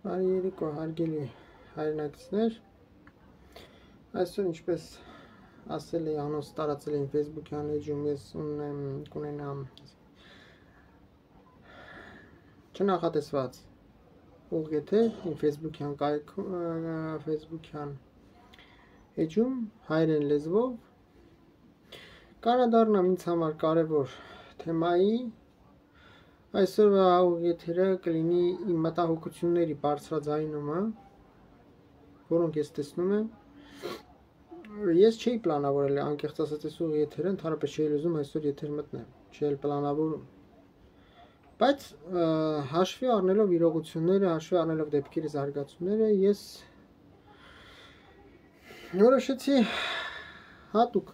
Երեկո հարգելի հայրենակիցներ, այսօր ինչպես ասել էի, անոնց տարածել էին Facebook-յան էջում, ես կունենամ չնախատեսված ուղղեթեր իմ Facebook-յան էջում հայերեն լեզվով կանադառնամ ինձ համար կարևոր թեմայի. Այսօրվա ուղղեթերը կլինի իմ մտահոգությունների բարձրաձայնումը, որոնք ես տեսնում եմ։ Ես չէի պլանավորել անկեղծ ասած այս ուղղեթերը, ընդհանրապես չէի ուզում այսօր եթեր մտնեմ, չէի պլանավորում։ Բայց հաշվի առնելով իրողությունները, հաշվի առնելով դեպքերի զարգացումները, ես որոշեցի հատուկ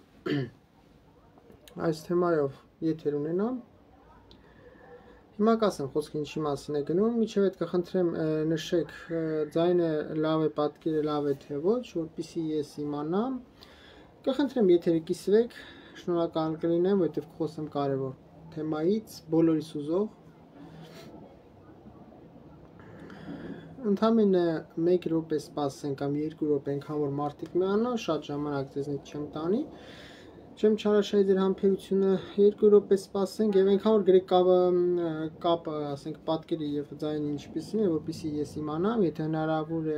այս թեմայով եթեր ունենամ։ Հիմա կասեմ խոսքը ինչի մասին է գնում, միջև այդ կխնդրեմ նշեք ձայնը լավ է, պատկերը լավ է թե ոչ, որպեսզի ես իմանամ։ Կխնդրեմ եթերը կիսվեք, շնորհակալ կլինեմ, որովհետև կխոսեմ կարևոր թեմայից, բոլորիս ուզող։ Ընդամենը 1 րոպե սպասենք կամ 2 րոպե, այնքան որ մարդիկ միանան, շատ ժամանակ ձեզնից չեմ տանի։ Չեմ չարաշահի ձեր համբերությունը, 2 րոպե սպասենք եւ այնքան որ գրեք կապը, ասենք պատկերը եւ ձայնը ինչպեսին է, որպեսզի ես իմանամ, եթե հնարավոր է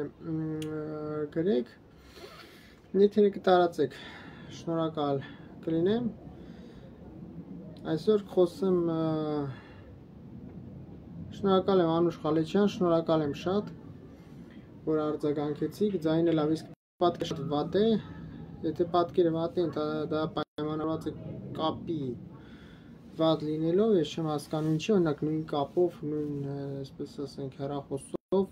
գրեք, եթերը կտարածեք, շնորհակալ կլինեմ։ Այսօր խոսեմ, շնորհակալ եմ Անուշ Խալեչյան, շնորհակալ եմ շատ, որ արձագանքեցիք, ձայնը լավ, իսկ պատկերը շատ վատ է, եթե պատկերը վատ են, դա պայմանավորված է կապի վատ լինելով, ես չեմ հասկանում ինչի, օրինակ նույն կապով, նույն, այսպես ասենք, հեռախոսով,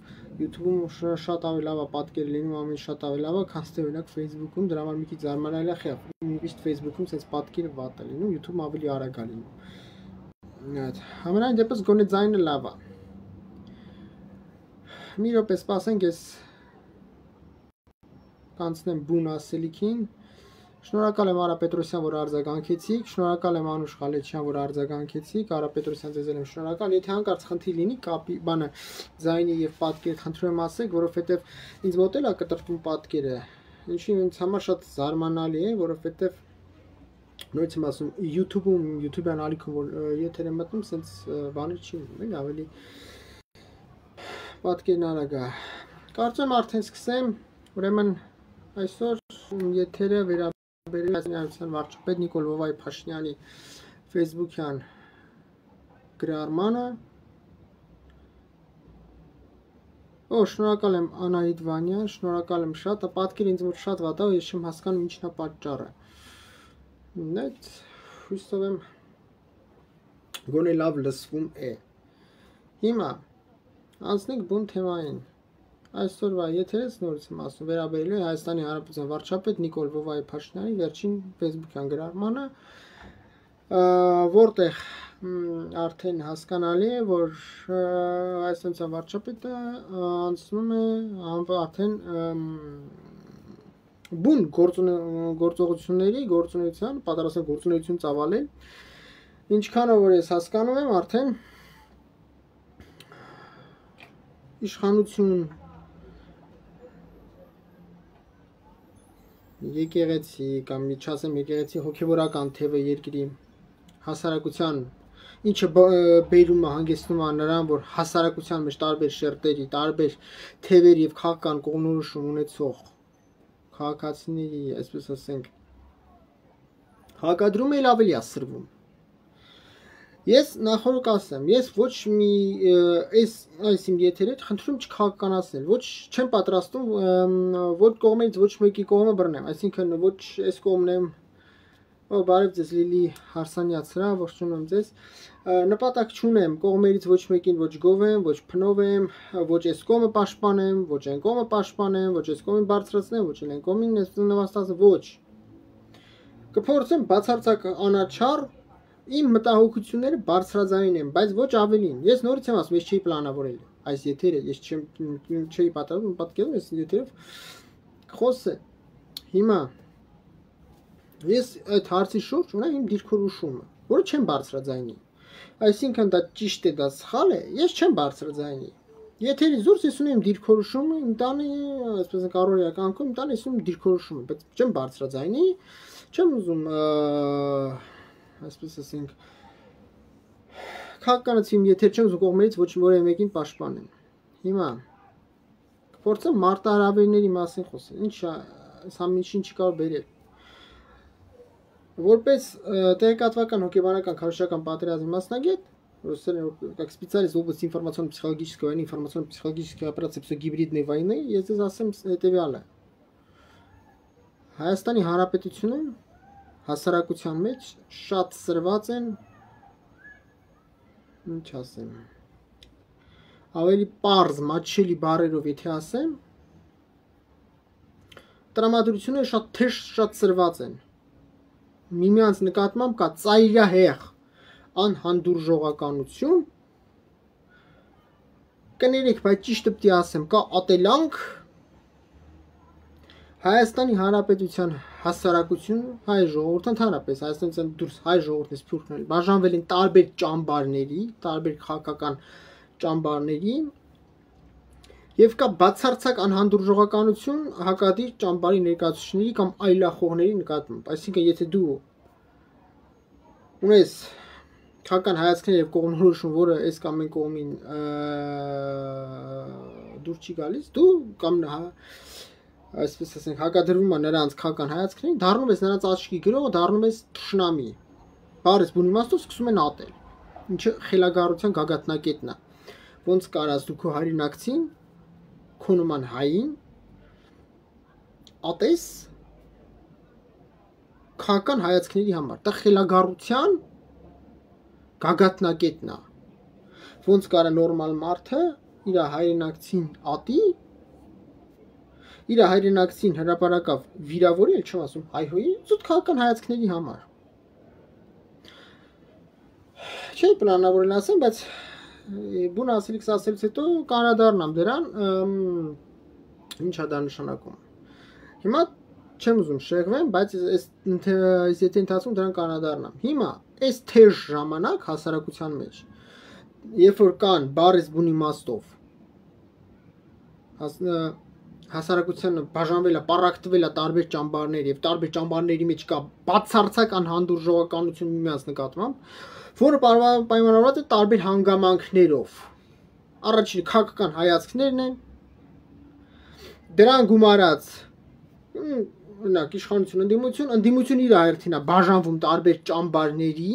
YouTube-ում շատ ավելի լավ է պատկերը լինում, ամեն շատ ավելի լավ է, քան թե օրինակ Facebook-ում, դրա համար մի քիչ զարմանալի է, միշտ Facebook-ում sense պատկերը վատ է լինում, YouTube-ում ավելի արագ է լինում։ Համենայն դեպս գոնե ձայնը լավ է։ Մի րոպե սպասենք, ես կանցնեմ բուն ասելիքին։ Շնորհակալ եմ Արա Պետրոսյան, որ արձագանքեցիք, շնորհակալ եմ Անուշ Խալեչյան, որ արձագանքեցիք, Արա Պետրոսյան ձեզ եմ շնորհակալ։ Եթե հանկարծ խնդիր լինի կապի բանը ձայնի եւ պատկերի խնդրում եմ ասեք, որովհետեւ ինձ մոտ էլ է կտրտվում պատկերը։ Ինչի ինձ համար շատ զարմանալի է, որովհետեւ նույնիսկ եմ ասում YouTube-ում, YouTube-յան ալիքում որ եթեր եմ մտնում, sense բաներ չի լինում, ավելի պատկերն արագ է։ Կարծում եմ արդեն սկսեմ, ուրեմն այսօր եթերը վերաբերել Հայաստանի վարչապետ Նիկոլ Վովայի Փաշինյանի Facebook-յան գրառմանը։ Շնորհակալ եմ Անահիտ Վանյան, շնորհակալ եմ շատ, պատկերը ինձ մոտ շատ վատ է, ես չեմ հասկանում ինչն է պատճառը։ Net հույսով եմ գոնե լավ լսվում է։ Հիմա անցնենք բուն թեմային։ Այսօրվա եթերից նորից եմ ասում, վերաբերել է Հայաստանի Հանրապետության վարչապետ Նիկոլ Վովայի Փաշինյանի վերջին Facebook-յան գրառմանը, որտեղ արդեն հասկանալի է, որ Հայաստանի վարչապետը անցնում է արդեն բուն գործունեության, պատրաստական գործունեություն ծավալել, ինչքանով որ ես հասկանում եմ, արդեն իշխանություն, եկեղեցի կամ չասեմ եկեղեցի հոգևորական թևը երկրի հասարակության, ինչը բերում է հանգեցնում է նրան, որ հասարակության մեջ տարբեր շերտերի, տարբեր թևեր եւ քաղաքական կողմնորոշում ունեցող քաղաքացիների, այսպես ասենք, հակադրում էլ ավելի է սրվում։ Ես նախորդ ասեմ, ես ոչ մի այս իմ եթերը խնդրում չքաղաքականացնել, ոչ չեմ պատրաստում ոչ կողմից ոչ մեկի կողմը բռնեմ, այսինքն ոչ այս կողմն եմ, բարև ձեզ Լիլի Հարսանյացրա, ողջունում ձեզ, նպատակ չունեմ կողմերից ոչ մեկին ոչ գովեմ, ոչ փնովեմ, ոչ այս կողմը պաշտպանեմ, ոչ այն կողմը պաշտպանեմ, ոչ այս կողմին բարձրացնեմ, ոչ այն կողմին նվաստացնեմ, ոչ։ Կփորձեմ բացարձակ անաչառ իմ մտահոգությունները բարձրաձայնեմ, բայց ոչ ավելին։ Ես նորից եմ ասում, ես չէի պլանավորել այս եթերը, ես չէի պատրաստում, պատկերում ես եթերով խոսե։ Հիմա ես այդ հարցի շուրջ ունեմ իմ դիրքորոշումը, որը չեմ բարձրաձայնի։ Այսինքն դա ճիշտ է, դա սխալ է, ես չեմ բարձրաձայնի։ Եթերից դուրս ես ունեմ դիրքորոշումը, իմ տանը, այսպես կարողյա կյանքում, իմ տանը ես ունեմ դիրքորոշումը, բայց չեմ բարձրաձայնի, չեմ ուզում, այսպես ասենք, քաղաքականացիմ եթեր չեմ ուզում կողմերից ոչ որևէ մեկին պաշտպանեմ։ Հիմա փորձեմ մարտահրավերների մասին խոսել, ինչ ամեն չի կարող բերել։ Որպես տեղեկատվական հոգեբանական քարոզչական պատերազմի մասնագետ, как специалист в области информационно-психологической войны, информационно-психологической операции гибридной войны, ես ձեզ ասեմ հետևյալը։ Հայաստանի Հանրապետությունում հասարակության մեջ շատ սրված են, ինչ ասեմ, ավելի պարզ, մատչելի բառերով եթե ասեմ, տրամադրությունները շատ թեժ, շատ սրված են։ Միմյանց նկատմամբ կա ծայրահեղ անհանդուրժողականություն, կներեք, բայց ճիշտը պետք է ասեմ, կա ատելանք Հայաստանի Հանրապետության հասարակությունը, հայ ժողովուրդը ընդհանրապես Հայաստանից դուրս հայ ժողովուրդն սփյուռքն բաժանվել են տարբեր ճամբարների, տարբեր քաղաքական ճամբարների եւ կա բացարձակ անհանդուրժողականություն հակադիր ճամբարի ներկայացուցիչների կամ այլախոհների նկատմամբ, այսինքն եթե դու ունես քաղաքական հայացքներ եւ կողմնորոշում, որը այս կամ այն կողմին դուր չի գալիս, դու կամ այսպես ասենք հակադրվում է նրանց քաղաքական հայացքներին, դառնում ես նրանց աչքի գրողը, դառնում ես թշնամի։ Բարես բուն իմաստով սկսում են ատել։ Ինչը խելագարության գագաթնակետն է։ Ոնց կարաս դու քո հայրենակցին, քո նման հային ատես քաղաքական հայացքների համար։ Դա խելագարության գագաթնակետն է։ Ոնց կարա նորմալ մարդը իր հայրենակցին ատի, իր հայրենակցին հրապարակավ վիրավորի, էլ չեմ ասում հայհոյի, զուտ քաղաքական հայացքների համար։ Չէ, պլանավորել ասեմ, բայց բուն ասելիքս ասելուց հետո կանադառնամ դրան, ինչ է դա նշանակում։ Հիմա չեմ ուզում շեղվեմ, բայց այս եթե ընթացքում դրան կանադառնամ։ Հիմա այս թեժ ժամանակ հասարակության մեջ, երբ որ կան բառես բուն իմաստով, հասարակությանը բաժանվել է, պառակտվել է տարբեր ճամբարներ եւ տարբեր ճամբարների մեջ կա բացարձակ անհանդուրժողականություն միմյանց նկատմամբ, որը պայմանավորված է տարբեր հանգամանքներով։ Առաջին քաղաքական հայացքներն են, դրան գումարած օրինակ իշխանություն, ընդդիմություն իր հերթին է բաժանվում տարբեր ճամբարների,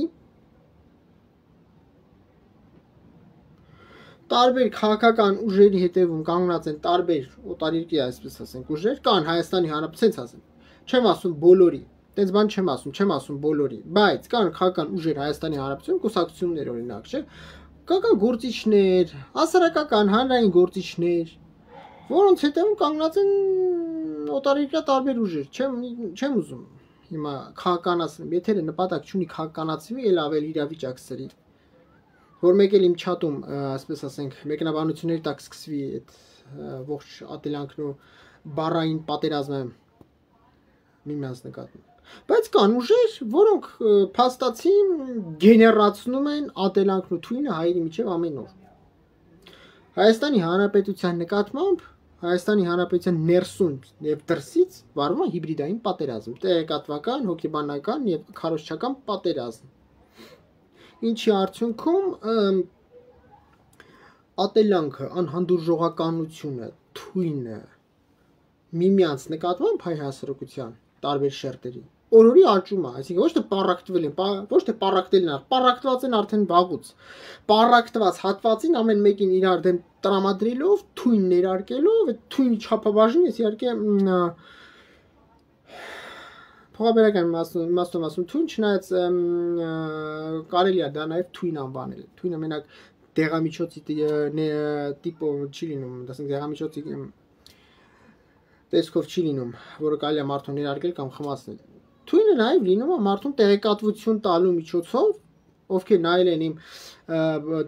տարբեր քաղաքական ուժերի հետևում կանգնած են տարբեր օտարերկրյա, այսպես ասենք, ուժեր, կան Հայաստանի Հանրապետության, ասեմ, չեմ ասում բոլորի, տենց բան չեմ ասում բոլորի, բայց կան քաղաքական ուժեր Հայաստանի Հանրապետությունում, կուսակցություններ օրինակ, չէ, կան գործիչներ, հասարակական հանրային գործիչներ, որոնց հետևում կանգնած են օտարերկրյա տարբեր ուժեր, չեմ ուզում հիմա քաղաքականացնեմ, եթե նպատակ չունի քաղաքականացվի, էլ ավելի իրավիճակ սրի, որ մեկ էլ իմ չաթում, այսպես ասենք, մեկնաբանությունների տակ սկսվի այդ ողջ ատելանքն ու բառային պատերազմը միմյանց նկատմամբ։ Բայց կան ուժեր, որոնք փաստացի գեներացնում են ատելանքն ու թույնը հայերի միջև ամեն օր։ Հայաստանի Հանրապետության նկատմամբ Հայաստանի Հանրապետության ներսում եւ դրսից վարվում է հիբրիդային պատերազմ, տեղեկատվական, հոգեբանական եւ քարոզչական պատերազմ։ Ինչի արդյունքում ատելանքը, անհանդուրժողականությունը, թույնը միմյանց նկատմամբ հայ հասարակության տարբեր շերտերի օրորի աճում է, այսինքն ոչ թե պառակտվել են, ոչ թե պառակտել են, պառակտված են արդեն վաղուց։ Պառակտված հատվածին ամեն մեկին իրար դեմ տրամադրելով, թույն ներարկելով, այդ թույնի չափաբաժին ես իհարկե փոխաբերական իմաստով ասում թույն, չնայած կարելի է դա նաև թույն անվանել։ Թույնը մենակ դեղամիջոցի տիպով չի լինում, ասենք դեղամիջոցի տեսքով չի լինում, որը կարելի է մարդուն ներարկել կամ խմացնել։ Թույնը նաև լինում է մարդուն տեղեկատվություն տալու միջոցով, ովքեր նայել են իմ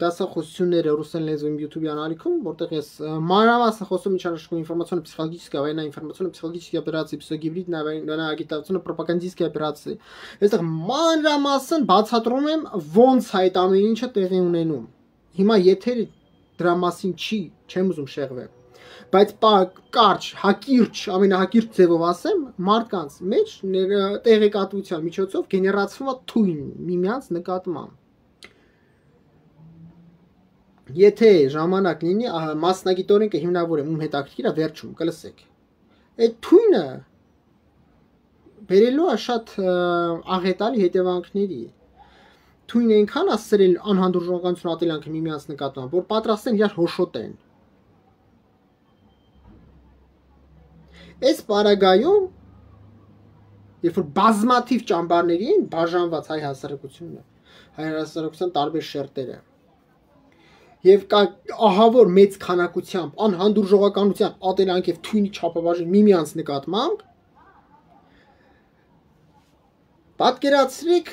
դասախոսությունները ռուսերեն լեզվով YouTube-յան ալիքում, որտեղ ես մանրամասն խոսում ինչ անշուշտ информационно-психологическая война, информационно-психологические операции, психогибридная война, агитационно пропагандистские операции։ Այստեղ մանրամասն բացատրում եմ ոնց այդ ամեն ինչը տեղի ունենում։ Հիմա եթերի դրա մասին չեմ ուզում շեղվել, բայց կարճ, հակիրճ, ամենահակիրճ ձևով ասեմ, մարդկանց մեջ տեղեկատվության միջոցով գեներացվում է թույն միմյանց նկատմամբ։ Եթե ժամանակ լինի, մասնագիտորեն կհիմնավորեմ ում հետաքրքիր է վերջում կլսեք։ Այդ թույնը բերելու է շատ աղետալի հետևանքների։ Թույն այնքան է սրել անհանդուրժողականություն ատելանքը միմյանց նկատմամբ, որ պատրաստ են իրար հոշոտեն։ Այս պարագայում, երբ որ բազմաթիվ ճամբարների են բաժանված հայ հասարակությունը, հայ հասարակության տարբեր շերտերը, եւ կա ահավոր մեծ քանակությամբ անհանդուրժողականության ատելանք եւ թույնի չափաբաժին միմյանց նկատմամբ, պատկերացրեք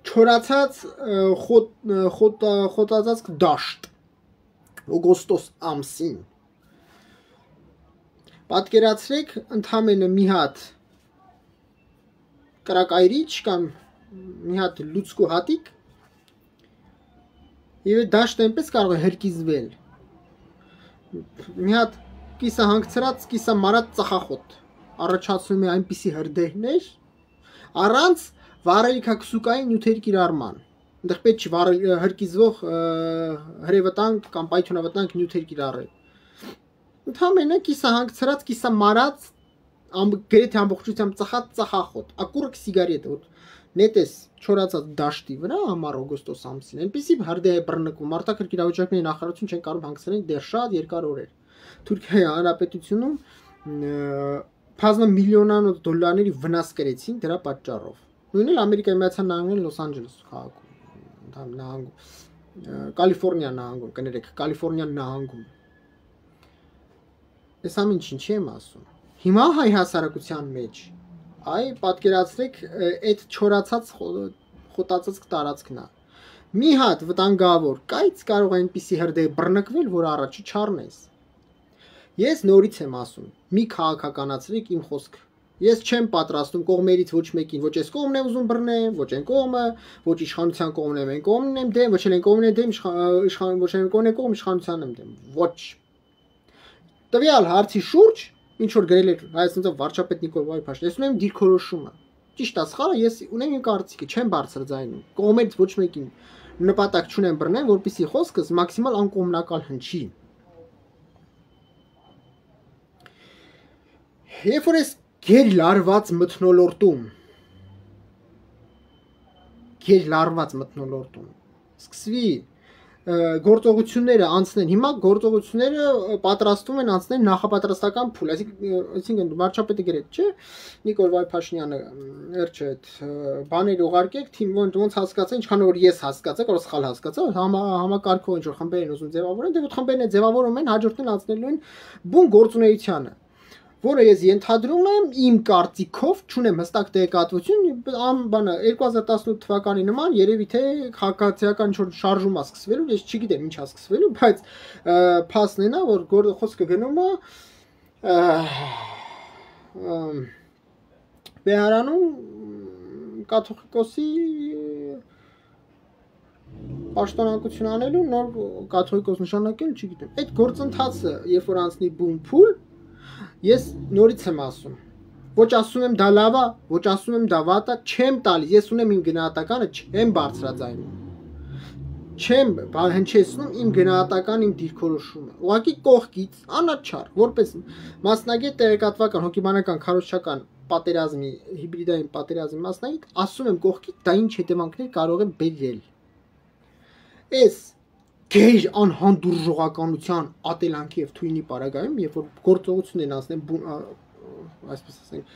չորացած խոտածածկ դաշտ օգոստոս ամսին, պատկերացրեք ընդամենը մի հատ կրակայրիչ կամ մի հատ լուցկու հատիկ եւ այդ դաշտը այնպես կարող է հրկիզվել մի հատ կիսահանգցրած կիսամարած ծխախոտ առաջացնում է այնպիսի հրդեհներ առանց վառելիքաքսուկային նյութերի կիրառման այնտեղ պետք չի հրկիզվող հրևտանք կամ պայթյունավտանգ նյութեր կիրառել ընդհանրապես կիսահանգցրած կիսամարած գրեթե ամբողջությամբ ծխած ծխախոտ ակուրակ սիգարետը որ նետես չորացած դաշտի վրա ամառ օգոստոս ամսին այնպեսի հրդեհ է բռնկվում մարդակրթ իրավիճակների նախարարություն չեն կարող հանգցնել դեռ շատ երկար օրեր Թուրքիայի հանրապետությունում բազմամիլիոնանոց դոլարների վնաս կրեցին դրա պատճառով նույնն էլ Ամերիկայի Միացյալ Նահանգների Լոս Անջելես քաղաքում նահանգում Կալիֆոռնիա նահանգում կներեք Կալիֆոռնիա նահանգում Այս ամեն ինչի եմ ասում հիմա հայ հասարակության մեջ այ պատկերացրեք այդ չորացած խոտածածկ տարածքն է մի հատ վտանգավոր կայծ կարող է այնպիսի հրդեհ բռնկվել որ առաջի չառնես ես նորից եմ ասում մի քաղաքականացրեք իմ խոսքը ես չեմ պատրաստում կողմերից ոչ մեկին ոչ այս կողմն եմ ուզում բռնեմ ոչ այն կողմը ոչ իշխանության կողմն եմ այն կողմն եմ դեմ ոչ այն կողմն եմ դեմ իշխան ոչ այն կողմն եմ կողմ իշխանության եմ դեմ ոչ տվյալ հարցի շուրջ ինչ որ գրել է Հայաստանից վարչապետ Նիկոլ Փաշինյանը ես ունեմ դիրքորոշումը ճիշտ է սխալը ես ունեմ իմ կարծիքը չեմ բարձրաձայնում կողմերից ոչ մեկին նպատակ չունեմ բռնել որպեսզի խոսքս մաքսիմալ անկողմնակալ հնչի երբ որ ես գեր լարված մթնոլորտում սկսվի գործողությունները անցնեն հիմա գործողությունները պատրաստվում են անցնել նախապատրաստական փուլ այսինքն վարչապետը գրեց չէ Նիկոլ Փաշինյանը վերջը այդ բաներ ուղարկեք թիմ ոնց հասկացա ինչքան որ ես հասկացա կարող սխալ հասկացա համակարգող ինչ որ խմբեր են ուզում ձևավորեն դե այդ խմբերն է ձևավորում են հաջորդն անցնելու են բուն գործունեությանը որը ես ենթադրում եմ իմ կարծիքով չունեմ հստակ տեղեկատվություն բանը 2018 թվականի նման երևի թե քաղաքացիական ինչ-որ շարժում է սկսվելու ես չգիտեմ ինչ է սկսվելու բայց փաստն է նա որ խոսքը գնում է Բեհարանում կաթողիկոսի պաշտոնակություն անելու նոր կաթողիկոս նշանակել չգիտեմ այդ գործընթացը երբ որ անցնի բուն փուլ Ես նորից եմ ասում ոչ ասում եմ դա լավ է ոչ ասում եմ դա վատ է չեմ տալիս ես ունեմ իմ գնահատականը չեմ բարձրաձայնում չեմ հնչեցնում իմ գնահատական իմ դիրքորոշումը ուղղակի կողքից անաչառ որպես մասնագետ տեղեկատվական հոգեբանական քարոզչական պատերազմի հիբրիդային պատերազմի մասնագետ ասում եմ կողքից դա ինչ հետևանքներ կարող է բերել այս գեր անհանդուրժողականության ատելանքի եւ թույնի պարագայում երբ որ գործողություն են անցնեն այսպես ասենք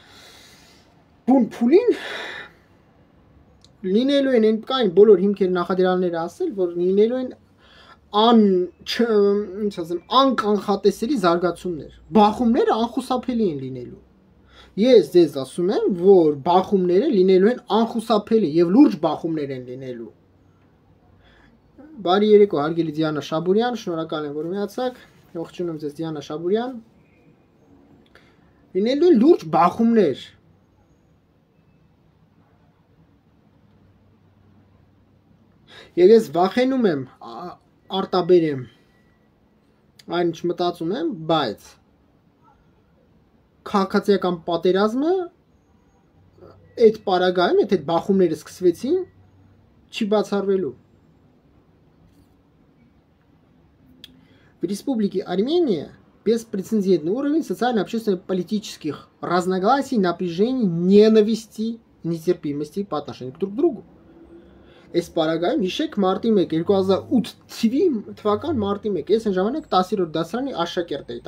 բուն փուլին լինելու են այն կային բոլոր հիմքեր նախադրյալները ասել որ լինելու են ինչ ասեմ անկանխատեսելի զարգացումներ բախումները անխուսափելի են լինելու ես ձեզ ասում եմ որ բախումները լինելու են անխուսափելի եւ լուրջ բախումներ են լինելու Բարի երեկո, հարգելի Դիանա Շաբուրյան, շնորհակալ եմ, որ միացաք։ Ողջունում ձեզ Դիանա Շաբուրյան։ Լինելու են լուրջ բախումներ։ Եվ ես վախենում եմ արտաբերեմ Այն ինչ մտածում եմ, բայց քաղաքացիական պատերազմը այդ պարագայում, եթե բախումները սկսվեցին, չի бացառվելու։ В Республике Армения беспрецедентный уровень социально-общественно-политических разногласий, напряжений, ненависти, нетерпимости по отношению друг к другу. Այս պարագայում հիշեք մարտի 1 2008 թվական մարտի 1 ես այն ժամանակ 10-րդ դասարանի աշակերտ էի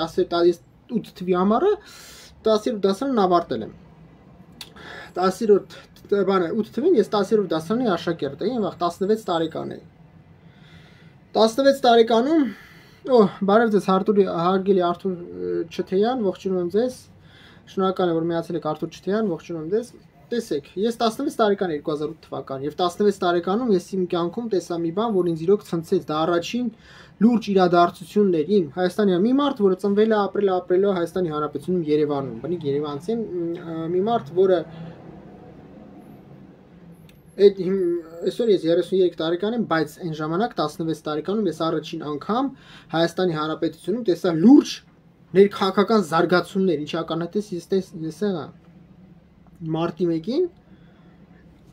8 թվի համարը 10-րդ դասարանն ավարտել եմ 10-րդ բանը 8 թվին ես 10-րդ դասարանի աշակերտ էի այնվաղ 16 տարեկան էի 16 տարեկանում բարև ձեզ հարգելի Արթուր Չթեյան ողջունում եմ ձեզ շնորհակալ եմ որ միացել եք Արթուր Չթեյան ողջունում եմ ձեզ Տեսեք, ես 16 տարեկան 2008 թվական եւ 16 տարեկանում ես իմ կյանքում տեսա մի բան, որ ինձ իրոք ցնցեց, դա առաջին լուրջ իրադարձությունն էր իմ Հայաստանի մի մարդ, որը ծնվել է ապրել Հայաստանի Հանրապետությունում Երևանում, բնիկ Երևանցի մի մարդ, որը այսօր ես 33 տարեկան եմ, բայց այն ժամանակ 16 տարեկանում ես առաջին անգամ Հայաստանի Հանրապետությունում տեսա լուրջ ներքաղաքական զարգացումներ, ինչի ականատես ես եղա Մարտի 1-ին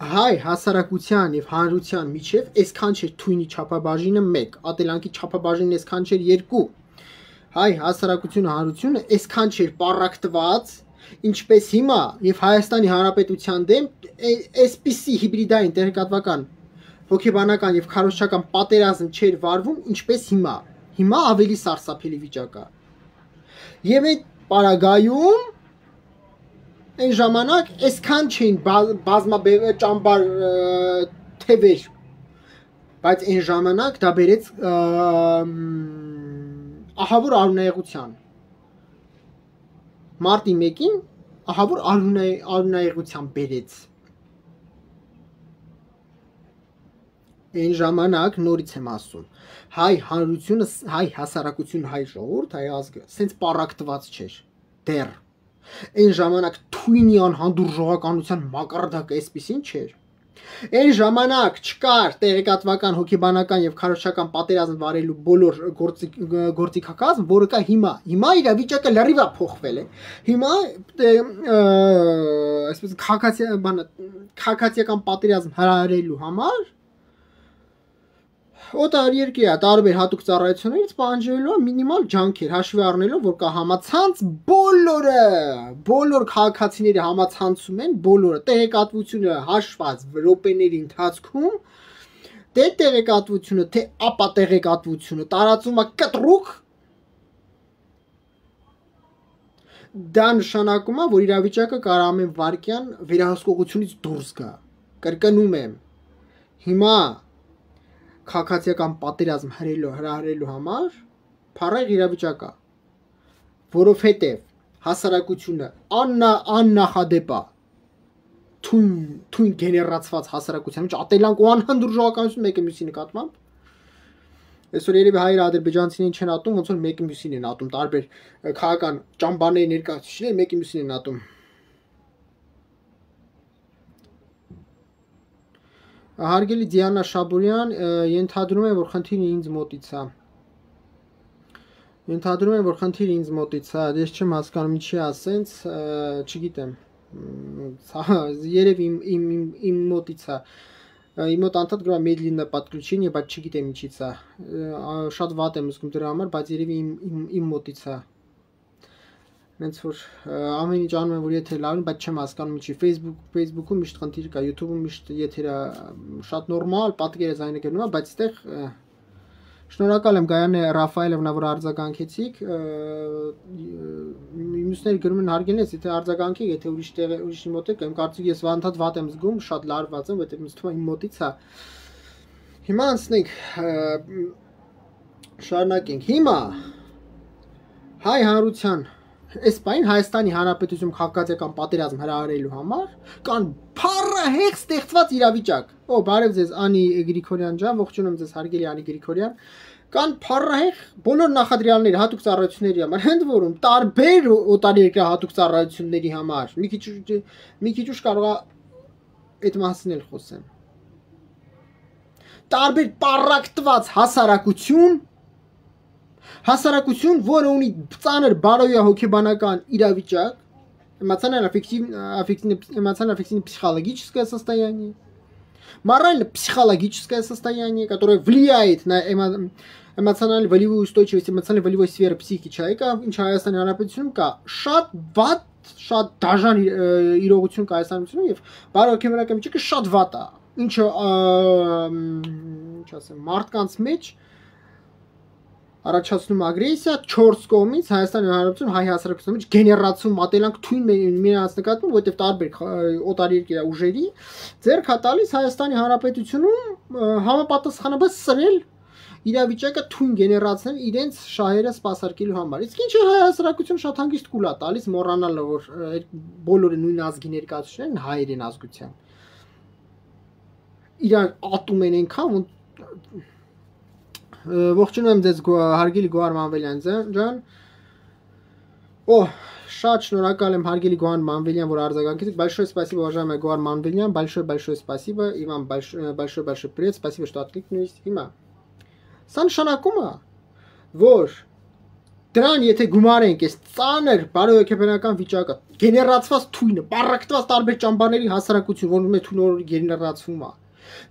հայ հասարակության եւ հանրության միջև այսքան չէր թույնի չափաբաժինը 1, ատելանքի չափաբաժինը այսքան չէր 2։ Հայ հասարակությունը հանրությունը այսքան չէր պարակտված, ինչպես հիմա եւ Հայաստանի Հանրապետության դեմ այսպիսի հիբրիդային տեղեկատվական հոգեբանական եւ քարոզչական պատերազմ չէր վարվում, ինչպես հիմա։ Հիմա ավելի սարսափելի վիճակ է։ Եվ այդ պարագայում Այն ժամանակ այսքան չէին բազմաճամբար թևեր, բայց այն ժամանակ դա բերեց ահավոր արունայեղության։ Մարտի 1-ին ահավոր արունայեղության բերեց։ Այն ժամանակ նորից եմ ասում, հայ հանրությունը, հայ հասարակությունը, հայ ժողովուրդ, հայ ազգը, սենց պարակտված չէր, դեռ։ Այն ժամանակ թույնի անհանդուրժողականության մակարդակը այսպիսին չէր։ Այն ժամանակ չկար տեղեկատվական, հոգեբանական եւ քարոզչական պատերազմ վարելու բոլոր գործիքակազմ, որը կա հիմա։ Հիմա իրավիճակը լրիվ է փոխվել է։ Հիմա այսպես քաղաքացիական պատերազմ հրահրելու համար օտար երկրի է տարբեր հատուկ ծառայություններից պահանջելու է մինիմալ ջանքեր հաշվի առնելով որ կա համացանց բոլոր քաղաքացիները համացանցում են բոլորը տեղեկատվությունը հաշված րոպեների ընթացքում դե տեղեկատվությունը թե ապա տեղեկատվությունը տարածում է կտրուկ դա նշանակում է որ իրավիճակը կարող ամեն վարքյան վերահսկողությունից դուրս գա կրկնում եմ հիմա քաղաքացիական պատերազմ հրահրելու համար փառայ իրավիճակ է որովհետև հասարակությունը աննախադեպ է թույն գեներացված հասարակության մեջ ատելանք ու անհանդուրժողականություն մեկը մյուսի նկատմամբ այսօր երևի հայերը ադրբեջանցիներին չեն ատում ոնց որ մեկը մյուսին են ատում տարբեր քաղաքական ճամբաների ներկայացուցիչները մեկը մյուսին են ատում Հարգելի Դիանա Շաբուրյան, ենթադրում եմ, որ խնդիրը ինձ մոտից է։ Ենթադրում եմ, որ խնդիրը ինձ մոտից է, ես չեմ հասկանում ինչի է սենց, չգիտեմ։ Երևի իմ մոտից է։ Իմ մոտ անդադ գրում է медленное подключение, բայց չգիտեմ ինչից է։ Շատ վատ եմ զգում դրա համար, բայց երևի իմ մոտից է։ Հենց որ ամեն ինչ անում եմ, որ եթե լավն, բայց չեմ հասկանում ինչի։ Facebook-ում միշտ խնդիր կա, YouTube-ում միշտ եթերը շատ նորմալ, պատկերը զայնը գնում է, բայց այդտեղ շնորհակալ եմ Գայանե Ռաֆայելովնա, որ արձագանքեցիք։ Մյուսները գրում են հարգելին, եթե արձագանքեք, եթե ուրիշի մոտ եք, եմ կարծում ես վանդად վատ եմ զգում, շատ լարված եմ, որտեղ ինձ թվում է իմ մոտից է։ Հիմա անցնենք շարունակենք։ Հիմա հայ հանրության Այս բան Հայաստանի Հանրապետությունում քաղաքացիական պատերազմ հրահրելու համար կան փառահեղ ստեղծված իրավիճակ։ Բարև ձեզ Անի Գրիգորյան ջան, ողջունում ձեզ հարգելի Անի Գրիգորյան։ Կան փառահեղ բոլոր նախադրյալները հատուկ ծառայությունների համար, ընդ որում տարբեր օտարերկրյա հատուկ ծառայությունների համար։ Մի քիչ ուշ կարող է այդ մասին էլ խոսեմ։ Տարբեր պարակտված հասարակություն Հասարակություն, որը ունի ծանր բարոյա հոգեբանական իրավիճակ, эмоционально-аффективное психологическое состояние, морально-психологическое состояние, которое влияет на эмоционально-волевую устойчивость, эмоционально-волевой сферы психики человека, ինչ Հայաստանի Հանրապետությունում կա, շատ վատ, շատ դաժան իրողություն կա Հայաստանի Հանրապետությունում եւ բարոյական միջիկը շատ վատ է, ինչը ինչ ասեմ, մարդկանց մեջ առաջացնում ագրեսիա 4 կողմից Հայաստանի Հանրապետություն հայ հասարակության մեջ գեներացիոն մատելանք թույն միանց նկատվում, որտեղ տարբեր օտարերկրյա ուժերի ձեռք է տալիս Հայաստանի Հանրապետությունում համապատասխանաբար սրել իրավիճակը թույն գեներացնել իրենց շահերը սպասարկելու համար։ Իսկ ինչը հայ հասարակություն շատ հանգիստ կուլ է տալիս մոռանալը, որ բոլորը նույն ազգի ներկայացուցիչներն հայեր են ազգության։ Իրան ատում են այնքան, Ողջունում եմ ձեզ հարգելի Գոհար Մանվելյան ջան։ Շատ շնորհակալ եմ հարգելի Գոհար Մանվելյան, որ արձագանքեցիք։ Большое спасибо, уважаемый Гуар Манвельян. Большое спасибо. И вам большой привет. Спасибо, что откликнулись. Հիմա Սա նշանակում է, որ դրան եթե գումարենք այս ծանր բարոյական վիճակը, գեներացված թույնը, բառակտված տարբեր ճամբարների հասարակություն, որոնց մեջ թույնորը գեներացվում է,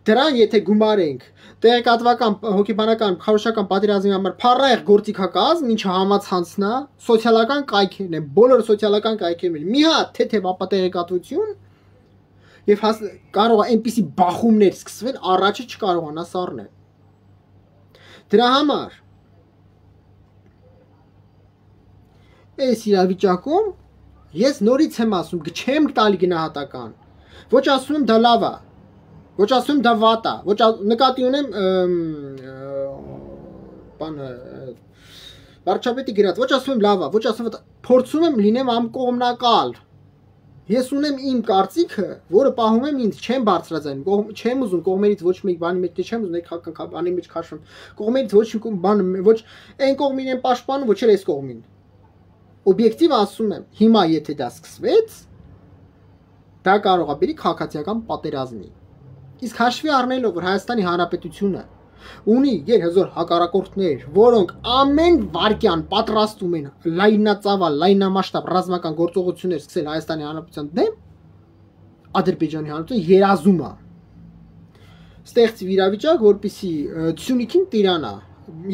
դրան եթե գումարենք տեղեկատվական, հոգեբանական, քարոշչական պատերազմի համար փառայեղ գործիքակազմ, ինչը համացանցն է, սոցիալական կայքերն են, բոլոր սոցիալական կայքերն են, մի հատ թեթև ապատեղեկատվություն եւ կարող է այնպիսի բախումներ սկսվել, առաջը չկարողանա սառնել։ Դրա համար այս իրավիճակում ես նորից եմ ասում, չեմ տալի գնահատական, ոչ ասում եմ դա լավ է, ոչ ասում եմ դա վատ է, ոչ նկատի ունեմ բանը վարչապետի գրած, ոչ ասում եմ լավ է, ոչ ասում եմ փորձում եմ լինեմ անկողմնակալ։ Ես ունեմ իմ կարծիքը, որը պահում եմ ինձ, չեմ բարձրաձայնում, չեմ ուզում կողմերից ոչ մի բանի մեջ, չեմ ուզում բանի մեջ քաշվեմ, կողմերից ոչ մի բան, ոչ այն կողմին եմ պաշտպանում, ոչ էլ այս կողմին։ Օբյեկտիվ ասում եմ, հիմա եթե դա սկսվեց, դա կարող է բերի քաղաքացիական պատերազմի։ Իսկ հաշվի առնելով, որ Հայաստանի Հանրապետությունը ունի երհզոր հակառակորդներ, որոնք ամեն վարքյան պատրաստում են լայնածավալ, լայնամասշտաբ ռազմական գործողություններ սկսել Հայաստանի Հանրապետության դեմ, Ադրբեջանի Հանրապետությունը երազում է ստեղծի իրավիճակ, որպեսզի Սյունիքին տիրանա,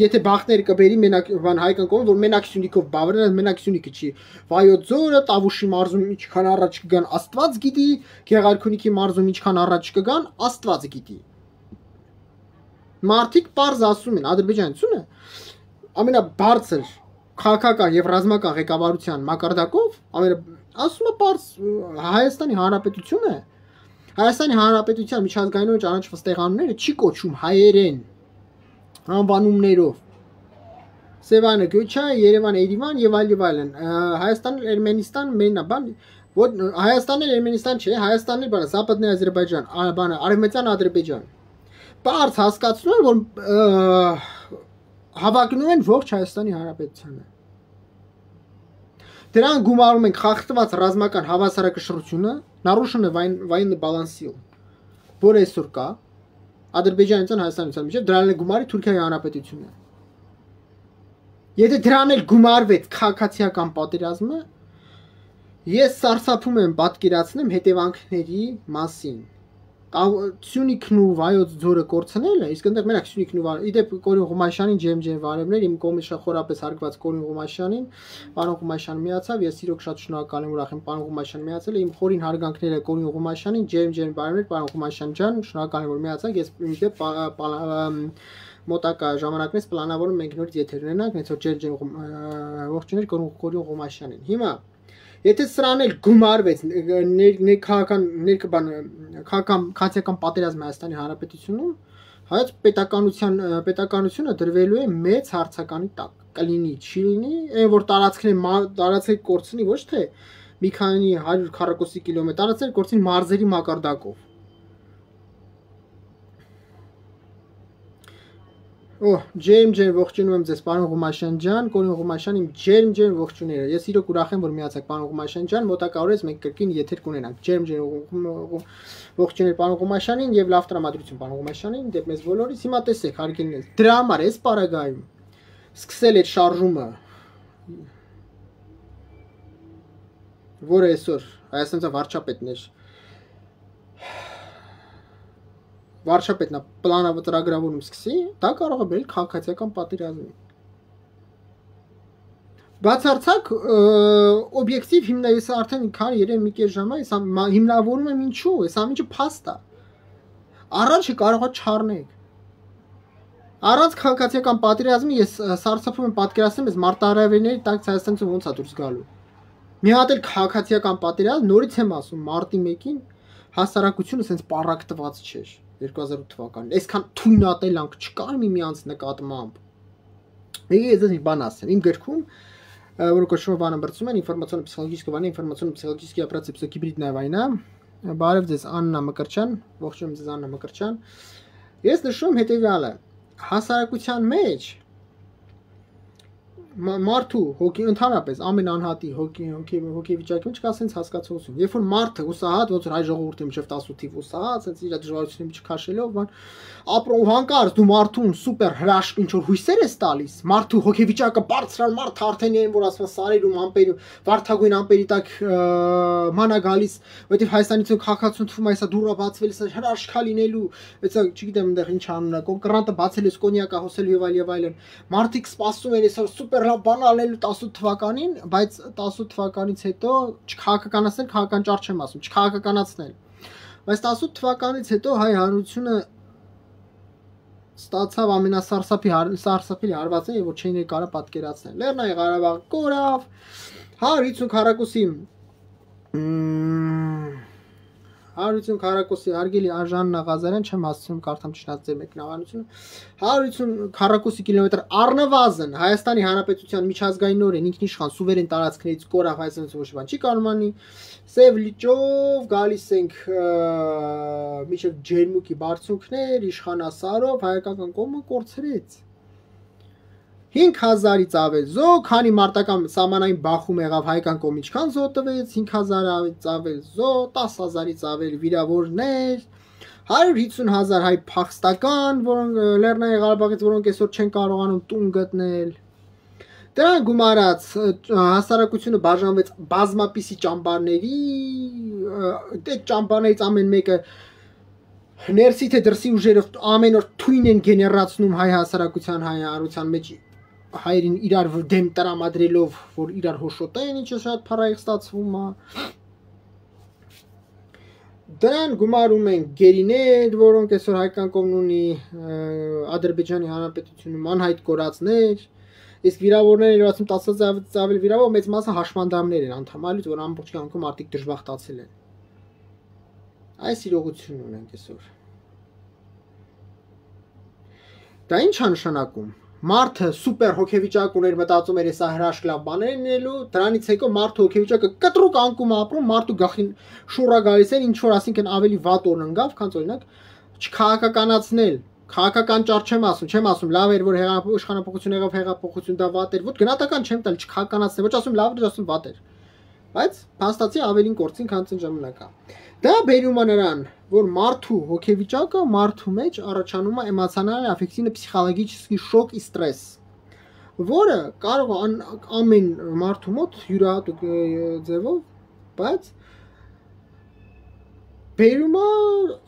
եթե բախտներ կբերի մենակ հայկական կողմը, որ մենակ Սյունիքով բավարար, մենակ Սյունիքը չի, Վայոց ձորը, Տավուշի մարզում ինչքան առաջ կգան, Աստված գիտի, Գեղարքունիքի մարզում ինչքան առաջ կգան, Աստված գիտի։ Մարդիկ պարզ ասում են, Ադրբեջանությունը ամենաբարձր քաղաքական եւ ռազմական ղեկավարության մակարդակով ասում է պարզ Հայաստանի Հանրապետությունը Հայաստանի Հանրապետության միջազգայինորեն ճանաչված տեղանունները չի կոչում հայերեն անվանումներով Սևանը Գյոչա, Երևան Երևան եւ այլն Հայաստան Էրմենիստան մենաբան Հայաստանն Էրմենիստան չէ, Հայաստանն բանը Զապադնի Ադրբեջան, բանը Արևմտյան Ադրբեջան Պարզ հասկացնում են, որ հավակնում են ողջ Հայաստանի Հանրապետությանը։ Դրան գումարում են խախտված ռազմական հավասարակշռությունը, нарушен военный баланс сил, որը այսօր կա Ադրբեջանից Հայաստանից միջև դրան էլ գումարի Թուրքիայի Հանրապետությունը։ Եթե դրան էլ գումարվեց քաղաքացիական պատերազմը, ես սարսափում եմ պատկերացնեմ հետևանքների մասին։ Սյունիքն ու Վայոց ձորը կորցնելը, իսկ այնտեղ մենակ Սյունիքն ու իդեպ Կորին Ղումաշյանին ջեմ վարևներ, իմ կողմից խորապես հարգված Կորին Ղումաշյանին, պարոն Ղումաշյանը միացավ, ես իրոք շատ շնորհակալ եմ, ուրախ եմ պարոն Ղումաշյանը միացել է, իմ խորին հարգանքները Կորին Ղումաշյանին, ջեմ վարևներ, պարոն Ղումաշյան ջան, շնորհակալ եմ, որ միացաք, ես իդեպ մոտակա ժամանակներից պլանավորում ենք նորից եթեր ունենանք, հենց որ ջեր ողջուներ Կորին Ղումաշյանին։ Հիմա Եթե սրան էլ գումարվեց քաղաքական պատերազմը Հայաստանի Հանրապետությունում, հայոց պետականությունը դրվելու է մեծ հարցականի տակ, կլինի, չի լինի, այն որ տարածքներ կորցնի ոչ թե մի քանի 100 քառակուսի կիլոմետր, տարածքներ կորցնի մարզերի մակարդակով։ Ջերմ ողջունում եմ ձեզ պարոն Ղումաշյան ջան, Կորին Ղումաշյան իմ ջերմ ողջույնները։ Ես իրոք ուրախ եմ, որ միացաք պարոն Ղումաշյան ջան, մոտակա օրերս մենք կրկին եթեր կունենանք։ Ջերմ ողջույններ պարոն Ղումաշյանին եւ լավ տրամադրություն պարոն Ղումաշյանին, դեպ մեզ բոլորիս։ Հիմա տեսեք, հարգելիներ, դրա համար էս պարագայում սկսել այդ շարժումը, որը այսօր Հայաստանի վարչապետն էր, վարչապետն է պլանավոր ծրագրավորում սկսի, դա կարող է բերել քաղաքացիական պատերազմի։ Բացարձակ օբյեկտիվ հիմնայես արդեն քան երեք մի կես ժամ է, հիմնավորում եմ ինչու, այս ամենը փաստ է։ Առաջը կարող է չառնեք։ Առանց քաղաքացիական պատերազմի ես սարսափում եմ պատկերացնում ես մարտահրավերների տակ Հայաստանից ոնց է դուրս գալու։ Մի հատ էլ քաղաքացիական պատերազմ, նորից եմ ասում, մարտի 1-ին հասարակությունը սենց պարակտված չէր 2008 թվականին։ Այսքան թույնատելանք չկար միմյանց նկատմամբ։ Ես ձեզ մի բան ասեմ, իմ գրքում որը կոչվում է բանաբրծում են ինֆորմացիոնно-психологическая война, ինֆորմացիոնно-психологические операции, гибридная война։ Բարև ձեզ Աննա Մկրտչյան, ողջունում ձեզ Աննա Մկրտչյան։ Ես նշում հետևյալը, հասարակության մեջ մարդու հոգի ընդհանրապես ամեն անհատի հոգեվիճակի մեջ կա sense հասկացողություն։ Երբ որ մարդը հուսահատ, ոնց որ հայ ժողովրդի միջև 10 թիվ հուսահատ, sense իր դժվարությունների մեջ քաշելով, բան ապրող հանկարծ դու մարդուն սուպեր հրաշք ինչ որ հույսեր ես տալիս, մարդու հոգեվիճակը բարձրալ, մարդը արդեն այն որ ասում սարերում ամպերում, վարդագույն ամպերի տակ մանա գալիս, որովհետև Հայաստանից քաղաքացուն թվում է, այսա դուռը բացվել, այսա հրաշքա լինելու, այսա չգիտեմ այնտեղ ինչ անունը, կոնկրանտը բացել ես կոնյակա հոսել եւ այլն։ Մարդիկ սպասում են այսա սուպեր բան անելու 18 թվականին, բայց 18 թվականից հետո չքաղաքականացնել, քաղաքական ճար չեմ ասում, չքաղաքականացնել։ Բայց 18 թվականից հետո հայ հանրությունը ստացավ ամենասարսափելի հարվածը, եւ որ չէին կարա պատկերացնել։ Լեռնային Ղարաբաղը կորավ, 150 քառակուսի 150 քառակուսի հարգելի Անժան Ղազարյան, չեմ հասցնում կարդամ ճշնած ձեր մեկնաբանությունը, 150 քառակուսի կիլոմետր առնվազն Հայաստանի Հանրապետության միջազգայինորեն ինքնիշխան սուվերեն տարածքներից կորավ Հայաստանից ոչ բան չի կարող անի, սև լիճով գալիս ենք միջև ջերմուկի բարձունքներ, իշխանասարով հայկական կողմը կորցրեց 5000-ից ավել զո, քանի մարտական սահմանային բախում եղավ հայկական կողմի ինչքան զո տվեց, 5000-ից ավել զո, 10000-ից ավել վիրավորներ, 150,000 հայ փախստական, որոնք Լեռնային Ղարաբաղից, որոնք այսօր չեն կարողանում տուն գտնել։ Դրան գումարած հասարակությունը բաժանվեց բազմապիսի ճամբարների, այդ ճամբարներից ամեն մեկը ներսի թե դրսի ուժերով ամեն օր թույն են գեներացնում հայ հասարակության, հայ հանրության մեջ հայերին իրար դեմ տրամադրելով, որ իրար հոշոտեն, ինչը շատ փառայեղ ստացվում է։ Դրան գումարում են գերիներ, որոնք այսօր հայկական կողմն ունի Ադրբեջանի Հանրապետությունում անհայտ կորածներ, իսկ վիրավորները 10,000-ից ավել վիրավոր մեծ մասը հաշմանդամներ են անդամալից, որ ամբողջ կյանքում արդիկ դժբախտացել են։ Այս իրողությունն ունենք այսօր։ Դա ինչ է նշանակում։ Մարդը սուպեր հոգեվիճակ ուներ, մտածում էր հեսա հրաշք լավ բաներ լինելու, դրանից հետո մարդու հոգեվիճակը կտրուկ անկում ապրում, մարդու գախին շուռա գալիս են, ինչ որ ասինքն ավելի վատ օրն ընկավ, քան օրինակ չքաղաքականացնել, քաղաքական ճար չեմ ասում, լավ էր որ իշխանապողություն եղավ, հեղափոխություն դա վատ էր, ոչ գնահատական չեմ տալ, չքաղաքականացնել, ոչ ասում լավ էր, ասում վատ էր, բայց փաստացի ավելին կորցին, քան այն ժամանակա։ Դա բերում է նրան, որ մարդու հոգեվիճակը մարդու մեջ առաջանում է էմոցիոնալ, աֆեկտիվ, պսիխոլոգիչեսկի շոկ и ստրես, որը կարող է ամեն մարդու մոտ յուրահատուկ ձևով, բայց բերում է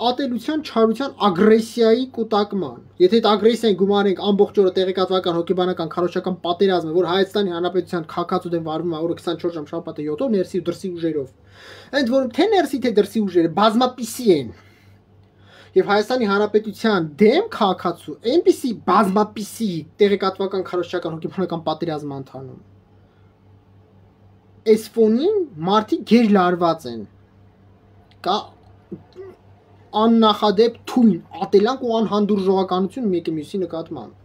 ատելության, չարության, ագրեսիայի կուտակման։ Եթե այդ ագրեսիային գումարենք ամբողջ օրը տեղեկատվական, հոգեբանական, քարոզչական պատերազմը, որ Հայաստանի Հանրապետության քաղաքացու դեմ վարվում է օրը 24 ժամ շաբաթը 7 օր ներսի ու դրսի ուժերով։ Ընդ որում թե ներսի թե դրսի ուժերը բազմապիսի են։ Եվ Հայաստանի Հանրապետության դեմ քաղաքացու այնպիսի բազմապիսի տեղեկատվական, քարոզչական, հոգեբանական պատերազմ ընթանում։ Այս ֆոնին մարդիկ գերլարված են։ Կա աննախադեպ թույն, ատելանք ու անհանդուրժողականություն մեկը մյուսի նկատմամբ։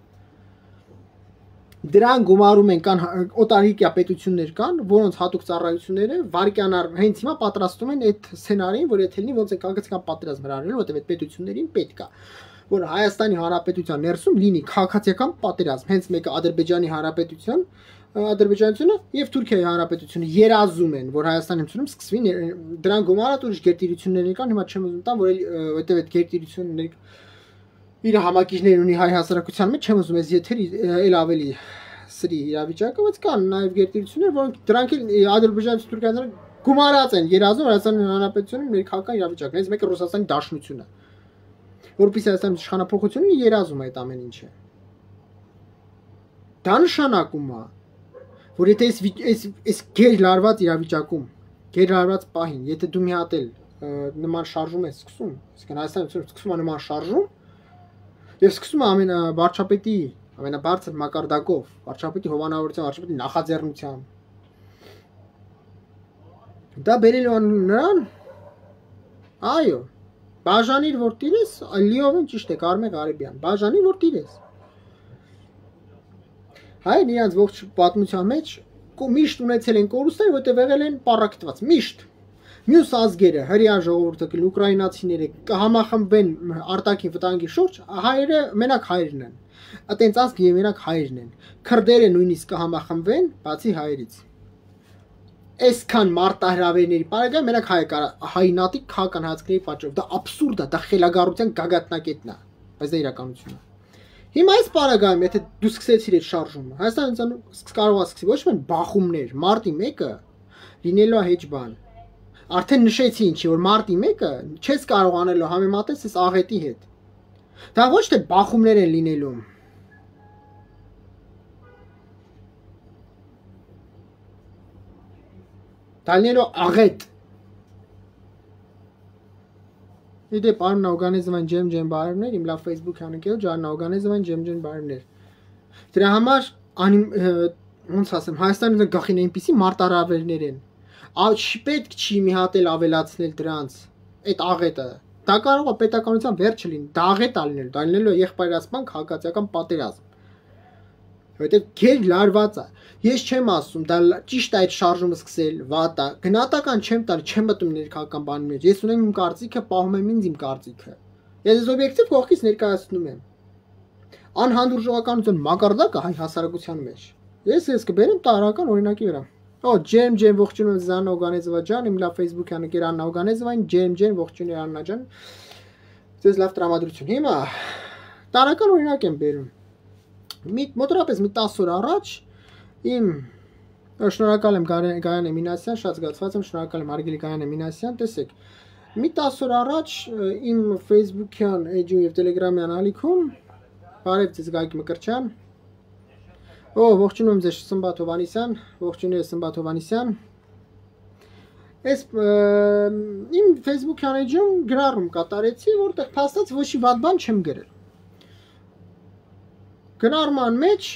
Դրան գումարում են կան օտարիկյա պետություններ կան, որոնց հատուկ ծառայությունները վարկյանար հենց հիմա պատրաստում են այդ սցենարին, որ եթե լինի ոնց է քաղաքացիական պատերազմ հրահրել, որտեղ այդ պետություններին պետք է, որ Հայաստանի Հանրապետության ներսում լինի քաղաքացիական պատերազմ, հենց մեկը Ադրբեջանի Հանրապետության, Ադրբեջանությունը եւ Թուրքիայի Հանրապետությունը երազում են, որ Հայաստանի ներսում սկսվի դրան գումարած ուրիշ գերտիրություններ կան, հիմա չեմ ուզում տամ, որ որտեղ այդ գերտիրությունները իր համակիչներ ունի հայ հասարակության մեջ, չեմ ուզում ես եթեր էլ ավելի սրի իրավիճակը, բայց կան նաև գերտիրություններ, որոնք դրանք էլ Ադրբեջանից ու Թուրքիայից գումարած են երազում Հայաստանի Հանրապետությունում մեր քաղաքական իրավիճակն, հենց մեկը Ռուսաստանի Դաշնությունը, որովհետեւ Հայաստանի իշխանապողությունը երազում այդ ամեն ինչը։ Դա նշանակում է, որ եթե այս գեր լարված իրավիճակում, գեր լարված պահին, եթե դու մի հատ էլ նման շարժում ես սկսում, այսինքն Հայաստանը սկսում է նման շարժում, եւ սկսում է վարչապետի ամենաբարձր մակարդակով, վարչապետի հովանավորության, վարչապետի նախաձեռնությամբ, դա բերելու է նրան, այո, բաժանիր որ տիրես, լիովին ճիշտ է Կարմեն Ղարեբյան, բաժանիր որ տիրես։ Հայ նրանց ողջ պատմության մեջ միշտ ունեցել են կորուստներ, որտեղ եղել են պառակտված, միշտ։ Մյուս ազգերը, հրեան ժողովուրդը, ուկրաինացիները կհամախմբեն արտաքին վտանգի շուրջ, հայերը մենակ հայերն են։ Այտենց ազգ եւ մենակ հայերն են։ Քրդերը նույնիսկ կհամախմբվեն, բացի հայերից։ Այսքան մարտահրավերների պարագա մենակ հայնատիկ քաղաքական հայացքների պատճառով։ Դա աբսուրդ է, դա խելագարության գագաթնակետն է, բայց դա իրականությունն է։ Հիմա այս պարագայում, եթե դու սկսեցիր այդ շարժումը, Հայաստանը կարող է սկսի ոչ միայն բախումներ, մարտի 1-ը լինելու է հեչ բան։ Արդեն նշեցի ինչի, որ մարտի 1-ը չես կարող անելու համեմատես այս աղետի հետ։ Դա ոչ թե բախումներ են լինելու։ Դա լինելու աղետ։ Իդե պարոն Նաուգանեզովյան ջեմ բարևներ, իմ լավ Facebook-յան ընկեր Ջան Նաուգանեզովյան ջեմ բարևներ։ Դրա համար ոնց ասեմ, Հայաստանի գախին այնպիսի մարտահրավերներ են։ Պետք չի մի հատ էլ ավելացնել դրանց այդ աղետը։ Դա կարող է պետականության վերջը լինի, դա աղետ է լինելու, դա լինելու է եղբայրացման քաղաքացիական պատերազմ։ Որտեղ գեր լարված է։ Ես չեմ ասում, դա ճիշտ է այդ շարժումը սկսել, վատ է։ Գնահատական չեմ տալի, չեմ մտնում ներքաղաքական բանի մեջ։ Ես ունեմ իմ կարծիքը, պահում եմ ինձ իմ կարծիքը։ Ես այս օբյեկտիվ կողքից ներկայացնում եմ։ Անհանդուրժողականության մակարդակը հայ հասարակության մեջ։ Ես կբերեմ տարական օրինակի վրա։ Օ, ջեմ ողջունում եմ Զաննա Օգանեզովա ջան, իմ լավ Facebook-յան ընկեր Աննա Օգանեզովային, ջեմ ողջունում եմ Աննա ջան։ Ձեզ լավ տրամադրություն։ Հիմա տարական օրինակ եմ բերում։ Մոտավորապես մի 10 օր առաջ իմ շնորհակալ եմ Գայան Էմինասյան, շատ զգացված եմ, շնորհակալ եմ Արգելի Գայան Էմինասյան, տեսեք։ Մի 10 օր առաջ իմ Facebook-յան, էջու եւ Telegram-յան ալիքում բարև ձեզ Գայք Մկրտչյան։ Օ, ողջունում եմ ձեզ Սմբատ Հովանիսյան, ողջունում եմ Սմբատ Հովանիսյան։ Այս իմ Facebook-յան էջում գրառում կատարեցի, որտեղ փաստած ոչի վատ բան չեմ գրել։ Գնարման մեջ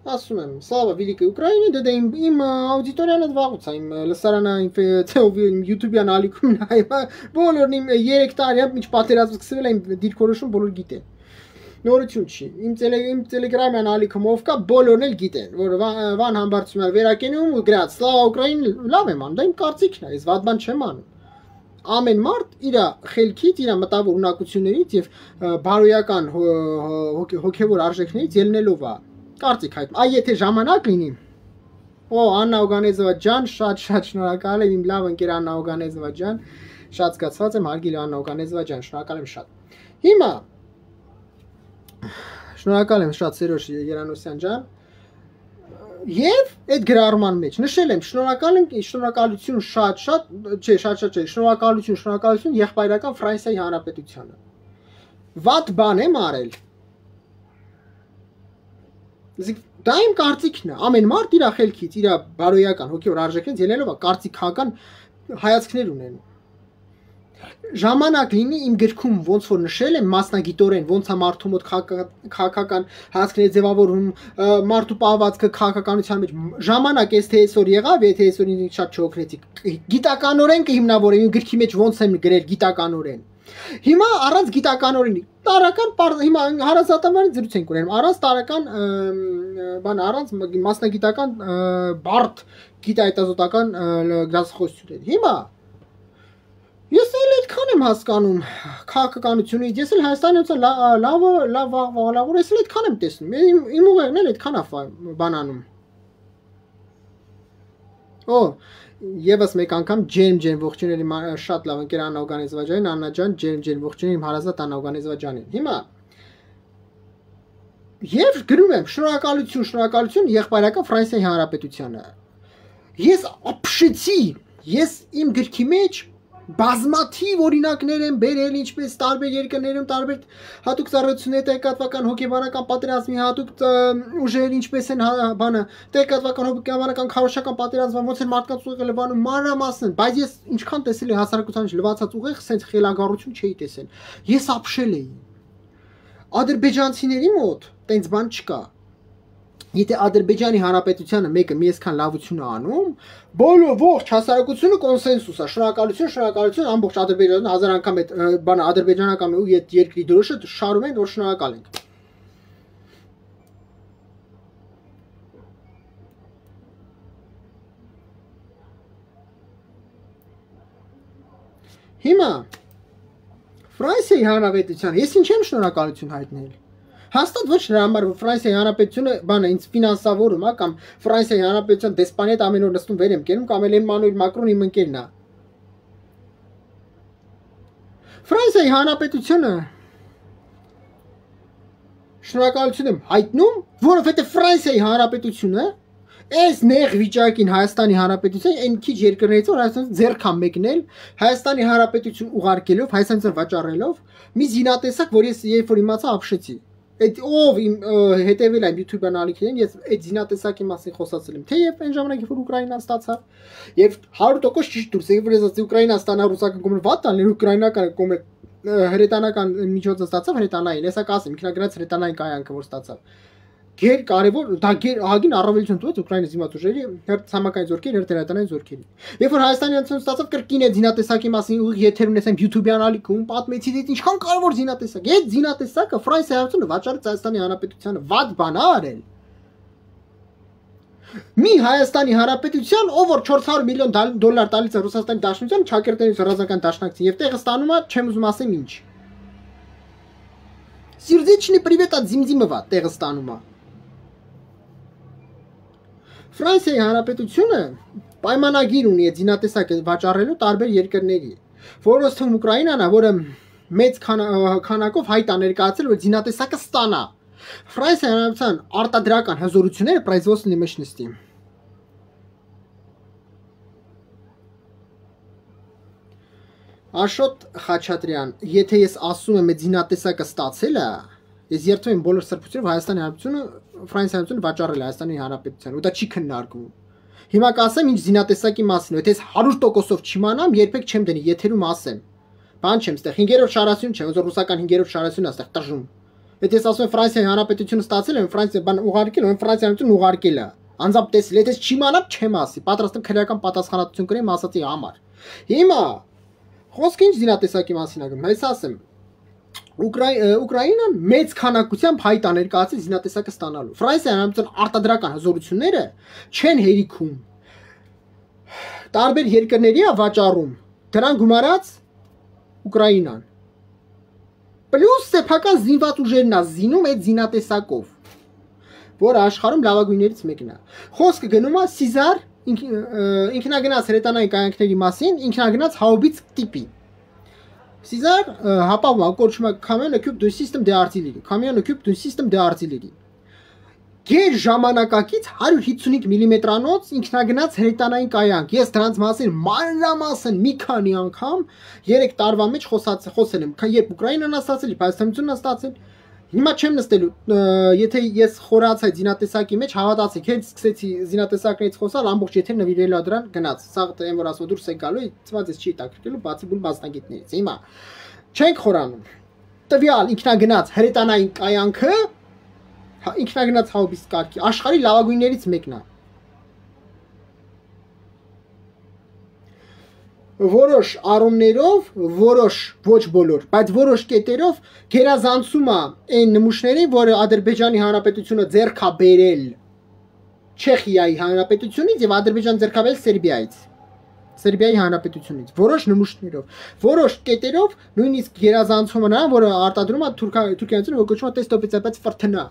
ասում եմ, Սլավա Վիլիկը Ուկրաինա, դա իմ աուդիտորիանը վաղուց է, իմ լսարանը իմ YouTube-յան ալիքում նայում, բոլորն իմ 3 տարի մինչ պատերազմը սկսվել է իմ դիրքորոշում բոլոր գիտեն։ Նորություն չի, իմ Telegram-յան ալիքում ով կա, բոլորն էլ գիտեն, որ Վան Համբարձումյան վերակենում ու գրած Սլավա Ուկրաին լավ եմ անում, դա իմ կարծիքն է, ես վատ բան չեմ անում։ Ամեն մարդ իր խելքից, իր մտավոր ունակություններից եւ բարոյական հոգեվոր արժեքներից ելնելով է կարծիք հայտնում։ Այ եթե ժամանակ լինի, օ Աննա Օգանեզովա ջան, շատ շնորհակալ եմ իմ լավ ընկեր Աննա Օգանեզովա ջան, շատ զգացված եմ Արգելի Աննա Օգանեզովա ջան, շնորհակալ եմ շատ։ Հիմա շնորհակալ եմ շատ Սերոժ Երանոսյան ջան։ Եվ այդ գրառման մեջ նշել եմ շնորհակալություն շատ, շնորհակալություն եղբայրական Ֆրանսիայի Հանրապետությանը։ Վատ բան եմ արել։ Դա իմ կարծիքն է, ամեն մարդ իր խելքից, իր բարոյական հոգեոր արժեքից ելնելով քաղաքական հայացքներ ունենում։ Ժամանակ լինի իմ գրքում ոնց որ նշել եմ մասնագիտորեն ոնց է մարդու մոտ քաղաքական հայացքներ ձևավորում, մարդու պահվածքը քաղաքականության մեջ ժամանակ էս թե այսօր եղավ, եթե այսօր ինձ շատ չօգնեցի։ Գիտականորեն կհիմնավորեմ իմ գրքի մեջ ոնց եմ գրել գիտականորեն։ Հիմա առանց գիտականորենի տարական հիմա հարազատավարի զրույց ենք ունենում առանց տարական բան առանց մասնագիտական բարդ գիտահետազոտական գրասխոսությունների։ Հիմա ես էլ այդքան եմ հասկանում քաղաքականությունից, ես էլ Հայաստանից լավ ես էլ այդքան եմ տեսնում, իմ ուղեղն էլ այդքան է բանանում։ Օ, եւս մեկ անգամ ջեմ ողջունել իմ շատ լավ ընկեր Աննա Օգանեզովա ջանին, Աննա ջան, ջեմ ողջունել իմ հարազատ Աննա Օգանեզովա ջանին։ Հիմա Եվ գրում եմ շնորհակալություն եղբայրական Ֆրանսիայի Հանրապետությանը։ Ես ապշեցի, ես իմ գրքի մեջ բազմաթիվ օրինակներ եմ բերել, ինչպես տարբեր երկրներում տարբեր հատուկ ծառայությունների տեղեկատվական հոգեբանական պատերազմի հատուկ ուժեր, ինչպես են բանը տեղեկատվական հոգեբանական քարոզչական պատերազմը, ոնց են մարդկանց ուղեղը լվանում մանրամասն, բայց ես ինչքան տեսել եմ հասարակության լվացած ուղեղ, սենց խելագարություն չէի տեսել։ Ես ապշել էի։ Ադրբեջանցիների մոտ տենց բան չկա։ Եթե Ադրբեջանի Հանրապետությանը մեկը մի այսքան լավություն է անում, բոլոր ողջ հասարակությունը կոնսենսուս է, շնորհակալություն, ամբողջ Ադրբեջանը 1000 անգամ այդ բանը ադրբեջանական ու երկրի դրոշը շարում են, որ շնորհակալ ենք։ Հիմա Ֆրանսիայի Հանրապետության ես ինչ եմ շնորհակալություն հայտնել։ Հաստատ ոչ նրա համար Ֆրանսիայի Հանրապետությունը բանը ինձ ֆինանսավորում է կամ Ֆրանսիայի Հանրապետության դեսպանետ ամեն օր նստում վեր եմ կերում կամ Էմանուել Մակրոն իմ ընկերն է։ Ֆրանսիայի Հանրապետությունը շնորհակալություն եմ հայտնում, որովհետև Ֆրանսիայի Հանրապետությունը այս նեղ վիճակին Հայաստանի Հանրապետության այն քիչ երկրներից որ Հայաստանից ձեռք կան մեկնել Հայաստանի Հանրապետություն ուղարկելով, Հայաստանից վաճառելով մի զինատեսակ, որ ես երբ որ իմացա ապշեցի։ Այդ ով իմ հետևել այն YouTube անալիքներին, ես այդ զինատեսակի մասին խոսացել եմ, թեև այն ժամանակ որ Ուկրաինան ստացավ, եւ 100% ճիշտ դուրս եկավ, որ ես Ուկրաինան ստանա ռուսական կողմը վատ տանել, ուկրաինական կողմը հրետանական միջոցը ստացավ հրետանային, հեսա կասեմ, ինքնագրած հրետանային կայանքը որ ստացավ։ Գեր կարևոր դա ահագին առավելություն տվեց Ուկրաինայի զինված ուժերի ցամաքային զորքերի հրետանային զորքերի։ Երբ որ Հայաստանի անցում ստացավ կրկին այդ զինատեսակի մասին ուղիղ եթերում ասեմ YouTube-յան ալիքում պատմեցի դե ինչքան կարևոր զինատեսակ։ Այդ զինատեսակը Ֆրանսիայից վաճառեց Հայաստանի Հանրապետությանը վատ բան արել։ Մի Հայաստանի Հանրապետության, ով որ 400 միլիոն դոլար տալիս է Ռուսաստանի Դաշնության, Չակերտների ռազմական դաշնակցին եւ տեղը ստանում է, չեմ ուզում ասեմ ինչ։ Սիրդիչնի պրիվետ at Zimzimova տեղը ստանում է։ Ֆրանսիայի Հանրապետությունը պայմանագիր ունի այդ զինատեսակը վաճառելու տարբեր երկրների, որոնց թվում Ուկրաինան է, որը մեծ քանակով հայտ է ներկայացել, որ զինատեսակը ստանա։ Ֆրանսիայի Հանրապետության արտադրական հզորությունները производственной мощности։ Աշոտ Խաչատրյան, եթե ես ասում եմ այդ զինատեսակը ստացել է, ես երթում եմ բոլոր սրբությունով Հայաստանի Հանրապետությունը Ֆրանսիայի Հանրապետությունը վաճառել է Հայաստանի Հանրապետության, ու դա չի քննարկվում։ Հիմա կասեմ ինչ զինատեսակի մասին, եթե ես 100%-ով չիմանամ, երբեք չեմ դնի եթերում ասեմ։ Բան չեմ ստեղ 5-րդ շարասյուն չէ, ոնց որ ռուսական 5-րդ շարասյունն է ստեղ տժում։ Եթե ես ասում եմ Ֆրանսիայի Հանրապետությունը ստացել եմ, Ֆրանսիա բան ուղարկել, ում Ֆրանսիայի Հանրապետությունը ուղարկել է։ Անձամբ տեսել, եթե ես չիմանամ, չեմ ասի, պատրաստ եմ քրեական պատասխանատվություն կրեմ ասացի համար։ Հիմա խոսքը ինչ զինատեսակի մասին է գնում, ես ասեմ Ուկրաինան մեծ քանակությամբ հայտ է ներկայացել զինատեսակը ստանալու։ Ֆրանսիայի Հանրապետության արտադրական հզորությունները չեն հերիքում։ Տարբեր երկրների է վաճառում, դրան գումարած Ուկրաինան։ Պլյուս սեփական զինված ուժերն է զինում այդ զինատեսակով, որը աշխարհում լավագույններից մեկն է։ Խոսքը գնում է Սիզար ինքնագնաց հրետանային կայանքների մասին, ինքնագնաց հաուբից տիպի։ Սիզար հապավը կոչվում է Common Equipped System de Artillery, Common Equipped System de Artillery։ Գեր ժամանակակից 155 մմ-անոց ինքնագնաց հրետանային կայանք։ Ես դրանց մասին մանրամասն մի քանի անգամ 3 տարվա մեջ խոսել եմ, երբ Ուկրաինան ստացել, Հայաստանությունն ստացել։ Հիմա չեմ նստելու, եթե ես խորացա զինատեսակի մեջ, հավատացեք, հենց սկսեցի զինատեսակներից խոսալ, ամբողջ եթե նվիրելու դրան գնաց։ Սա այն որ ասում դուրս է գալու, ծված ես չի տակրկելու, բացի բուն մասնագետներից։ Հիմա չենք խորանում։ Տվյալ ինքնագնաց հրետանային կայանքը ինքնագնաց հաուբից կարգի աշխարհի լավագույններից մեկն է։ Որոշ առումներով, որոշ ոչ բոլոր, բայց որոշ կետերով գերազանցում է այն նմուշներին, որը Ադրբեջանի Հանրապետությունը ձեռք է բերել Չեխիայի Հանրապետությունից եւ Ադրբեջան ձեռք է բերել Սերբիայից։ Սերբիայի Հանրապետությունից որոշ նմուշներով, որոշ կետերով նույնիսկ գերազանցումը նրան, որը արտադրում է Թուրքիայից, որ կոչվում է Տեստոպիցապետ ֆրթնա,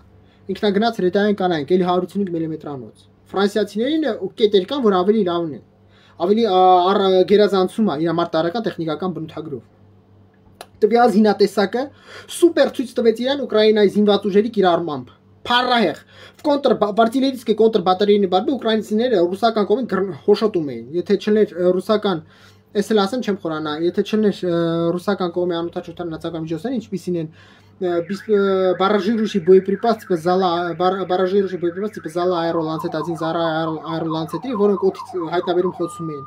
ինքնագնաց հրետանային կանայանք, էլի 155 մմ-անոց։ Ֆրանսիացիներին կետեր կան, որ ավելի լավն են, ավելի գերազանցում է իր մարտահրավերական տեխնիկական բնութագրով։ Տվյալ զինատեսակը սուպեր ցույց տվեց իրան Ուկրաինայի զինված ուժերի կիրառմամբ։ Փառահեղ արտիլերիական կոնտրբատարեի բարբի ուկրաինացիները ռուսական կողմին հոշոտում էին, եթե չներ ռուսական, ես էլ ասեմ չեմ խորանա, եթե չներ ռուսական կողմի անօթաչության նացական միջոցները, ինչպիսին են баражирующий боеприпас типа зала баражирующий боеприпас типа зала аэроланцет 1 зара аэроланцет 3 որոնք օդից հայտնաբերում խոցում էին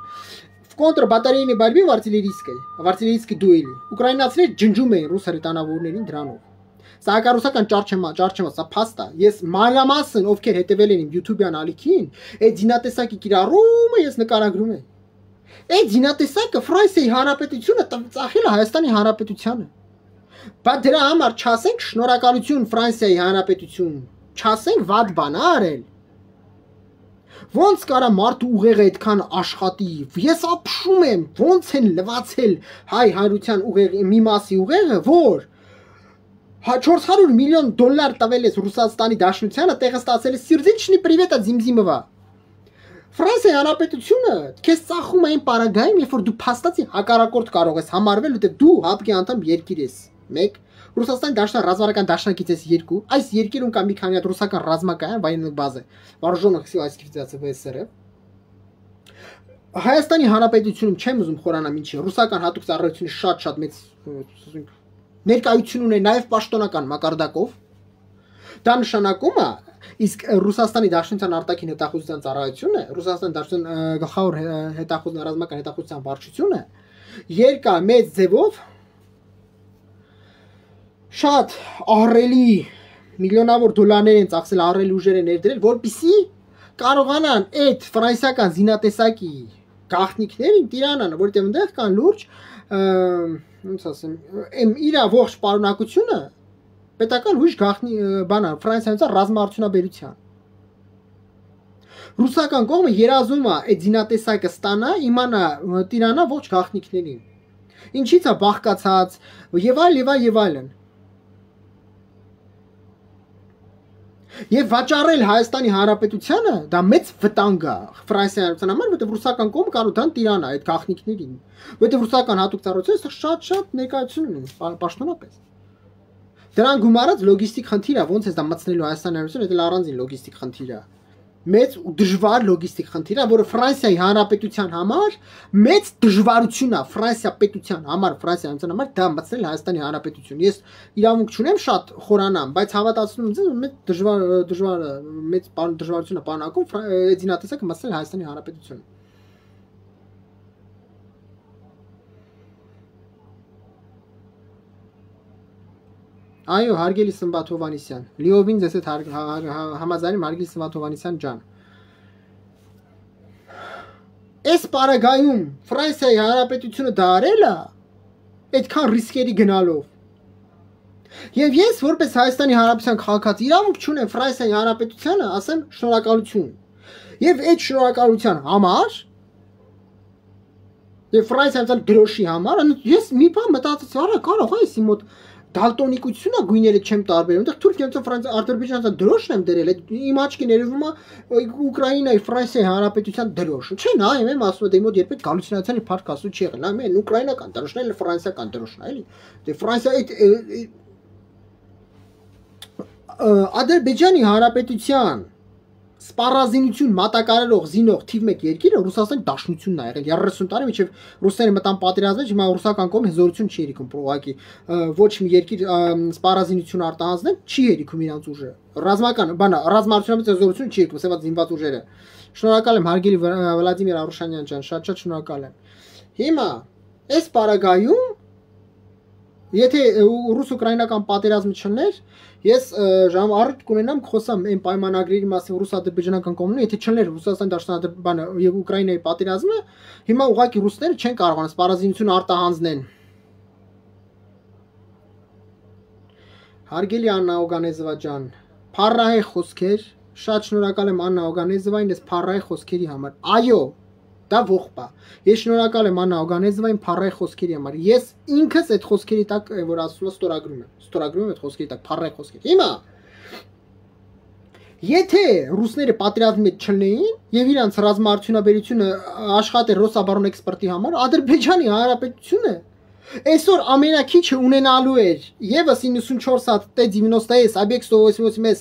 в контрбатарейной борьбе в артиллерийской дуэли ուկրաինացիները ջնջում էին ռուս հրետանավորներին դրանով Սակարուսական ճարչեմա սա փաստա ես մանրամասն ովքեր հետևել են իմ YouTube-յան ալիքին այդ զինատեսակի կիրառումը ես նկարագրում եմ այդ զինատեսակը Ֆրանսիայի Հանրապետությունը ծախել է Հայաստանի Հանրապետությանը բայց դրա համար չասենք շնորհակալություն Ֆրանսիայի Հանրապետություն չասենք վատ բան արել ոնց կարա մարդու ուղեղը այդքան աշխատի ես ապշում եմ ոնց են լվացել հայ հանրության ուղեղի մի մասի ուղեղը որ 400 միլիոն դոլար տվել ես Ռուսաստանի Դաշնությանը, տեղը ստացել է Սիրձիչնի պրիվետա Զիմզիմովա։ Ֆրանսիայի Հանրապետությունը քեզ ծախում այն պարագայում, երբ որ դու փաստացի հակառակորդ կարող ես համարվել, որտեղ դու ՀԱՊԿ-ի անդամ երկիր ես։ 1. Ռուսաստանի Դաշնության ռազմական դաշնակից ես 2. Այս երկիրում կա մի քանի հատ ռուսական ռազմակայան военных բազա։ Вооруженных сил Российской ВСР։ Հայաստանի Հանրապետությունում չեմ ուզում խորանամ ինչի, ռուսական հատուկ ծառայությունը շատ մեծ ներկայություն ունի նաև պաշտոնական մակարդակով դա նշանակում է իսկ Ռուսաստանի Դաշնության արտաքին հետախուզության ծառայությունը Ռուսաստանի Դաշնության գլխավոր հետախուզության ռազմական հետախուզության վարչությունը երկա մեծ ձևով շատ ահռելի միլիոնավոր դոլարներ են ծախսել ահռելի ուժեր են ներդրել որպեսզի կարողանան այդ ֆրանսիական զինատեսակի գաղտնիքներին տիրանան որտեղ այնտեղ կան լուրջ ոնց ասեմ իր ողջ պարունակությունը պետական հույժ գաղտնի բանա Ֆրանսիայից ռազմաարդյունաբերության ռուսական կողմը երազում է այդ զինատեսակը ստանա իմանա տիրանա ողջ գաղտնիքներին ինչից է բաղկացած եւ այլն Եվ վաճառել Հայաստանի Հանրապետությանը դա մեծ վտանգ է Ֆրանսիայի համար, որտեղ ռուսական կողմը կարող դան տիրանա այդ գաղտնիքներին, որտեղ ռուսական հատուկ ծառայությունը շատ ներկայություն ունի պաշտոնապես։ Դրան գումարած լոգիստիկ խնդիր է, ոնց է դա մտցնելու Հայաստանի Հանրապետությունը, դա առանձին լոգիստիկ խնդիր է։ Մեծ ու դժվար լոգիստիկ խնդիր է, որը Ֆրանսիայի Հանրապետության համար մեծ դժվարություն է Ֆրանսիա պետության համար, Ֆրանսիայի համար դա մտցնել Հայաստանի Հանրապետություն։ Ես իրավունք չունեմ շատ խորանամ, բայց հավատացնում եմ, մեծ դժվարություն է բանակում զինատեսակը մտցնել Հայաստանի Հանրապետություն։ Այո, հարգելի Սմբատ Հովանեսյան, լիովին ձեզ հետ համաձայնում հարգելի Սմբատ Հովանեսյան ջան։ Այս պարագայում Ֆրանսիայի Հանրապետությունը դա արել է այդքան ռիսկերի գնալով։ Եվ ես որպես Հայաստանի Հանրապետության քաղաքացի իրավունք չունեմ Ֆրանսիայի Հանրապետությանը ասեմ շնորհակալություն։ Եվ այդ շնորհակալության համար եւ Ֆրանսիայի դրոշի համար ես մի բան մտածեցի, արա կարող է իմ մոտ Դալտոնիկությունը գույները չեմ տարբերում, այնտեղ Թուրքիայից Ֆրանսիա Ադրբեջանից դրոշն եմ դրել, իմ աչքի ներվում է Ուկրաինայի Ֆրանսիայի Հանրապետության դրոշը։ Չէ, նայում եմ ասում եմ, դե մոտ երբեք գալուցիոնացիայի փառք ասու չի եղել։ Նայում եմ ուկրաինական դրոշն էլ ֆրանսիական դրոշն է, էլի։ Դե Ֆրանսիա այդ Ադրբեջանի Հանրապետության սպառազինություն մատակարարող զինող թիվ 1 երկիրը Ռուսաստանի Դաշնությունն է եղել 30 տարի մինչև ռուսները մտան պատերազմի, հիմա ռուսական կողմը հզորություն չի երիքում պրոակի ոչ մի երկիր սպառազինություն արտահանձնել չի երիքում իրանց ուժը ռազմական բանա ռազմաարդյունաբերության հզորություն չի երիքում սեված զինված ուժերը շնորհակալ եմ հարգելի Վլադիմիր Արուշանյան ջան շատ շնորհակալ եմ հիմա այս պարագայում եթե ռուս-ուկրաինական պատերազմը չլներ ես առիթ կունենամ խոսամ այն պայմանագրերի մասին ռուս-ադրբեջանական կողմն եթե չլներ Ռուսաստանի Դաշնության բանը եւ Ուկրաինայի պատերազմը հիմա ուղղակի ռուսները չեն կարողանա սպառազինություն արտահանձնեն Հարգելի Աննա Օգանեզովա ջան փառահեղ խոսքեր շատ շնորհակալ եմ Աննա Օգանեզովային այս փառահեղ խոսքերի համար այո Դա ողբա։ Ես շնորհակալ եմ Աննա Օգանեզովային փառահեղ խոսքերի համար։ Ես ինքս այդ խոսքերի տակ որ ասում եմ ստորագրում եմ այդ խոսքերի տակ փառահեղ խոսքեր։ Հիմա Եթե ռուսները պատերազմի մեջ չլինեին եւ իրանց ռազմաարդյունաբերությունը աշխատեր ռոսաբարոն էքսպորտի համար, Ադրբեջանի Հանրապետությունը Այսօր ամենակիչը ունենալու էր եւս 94 հատ T-90S, Obyekt 188S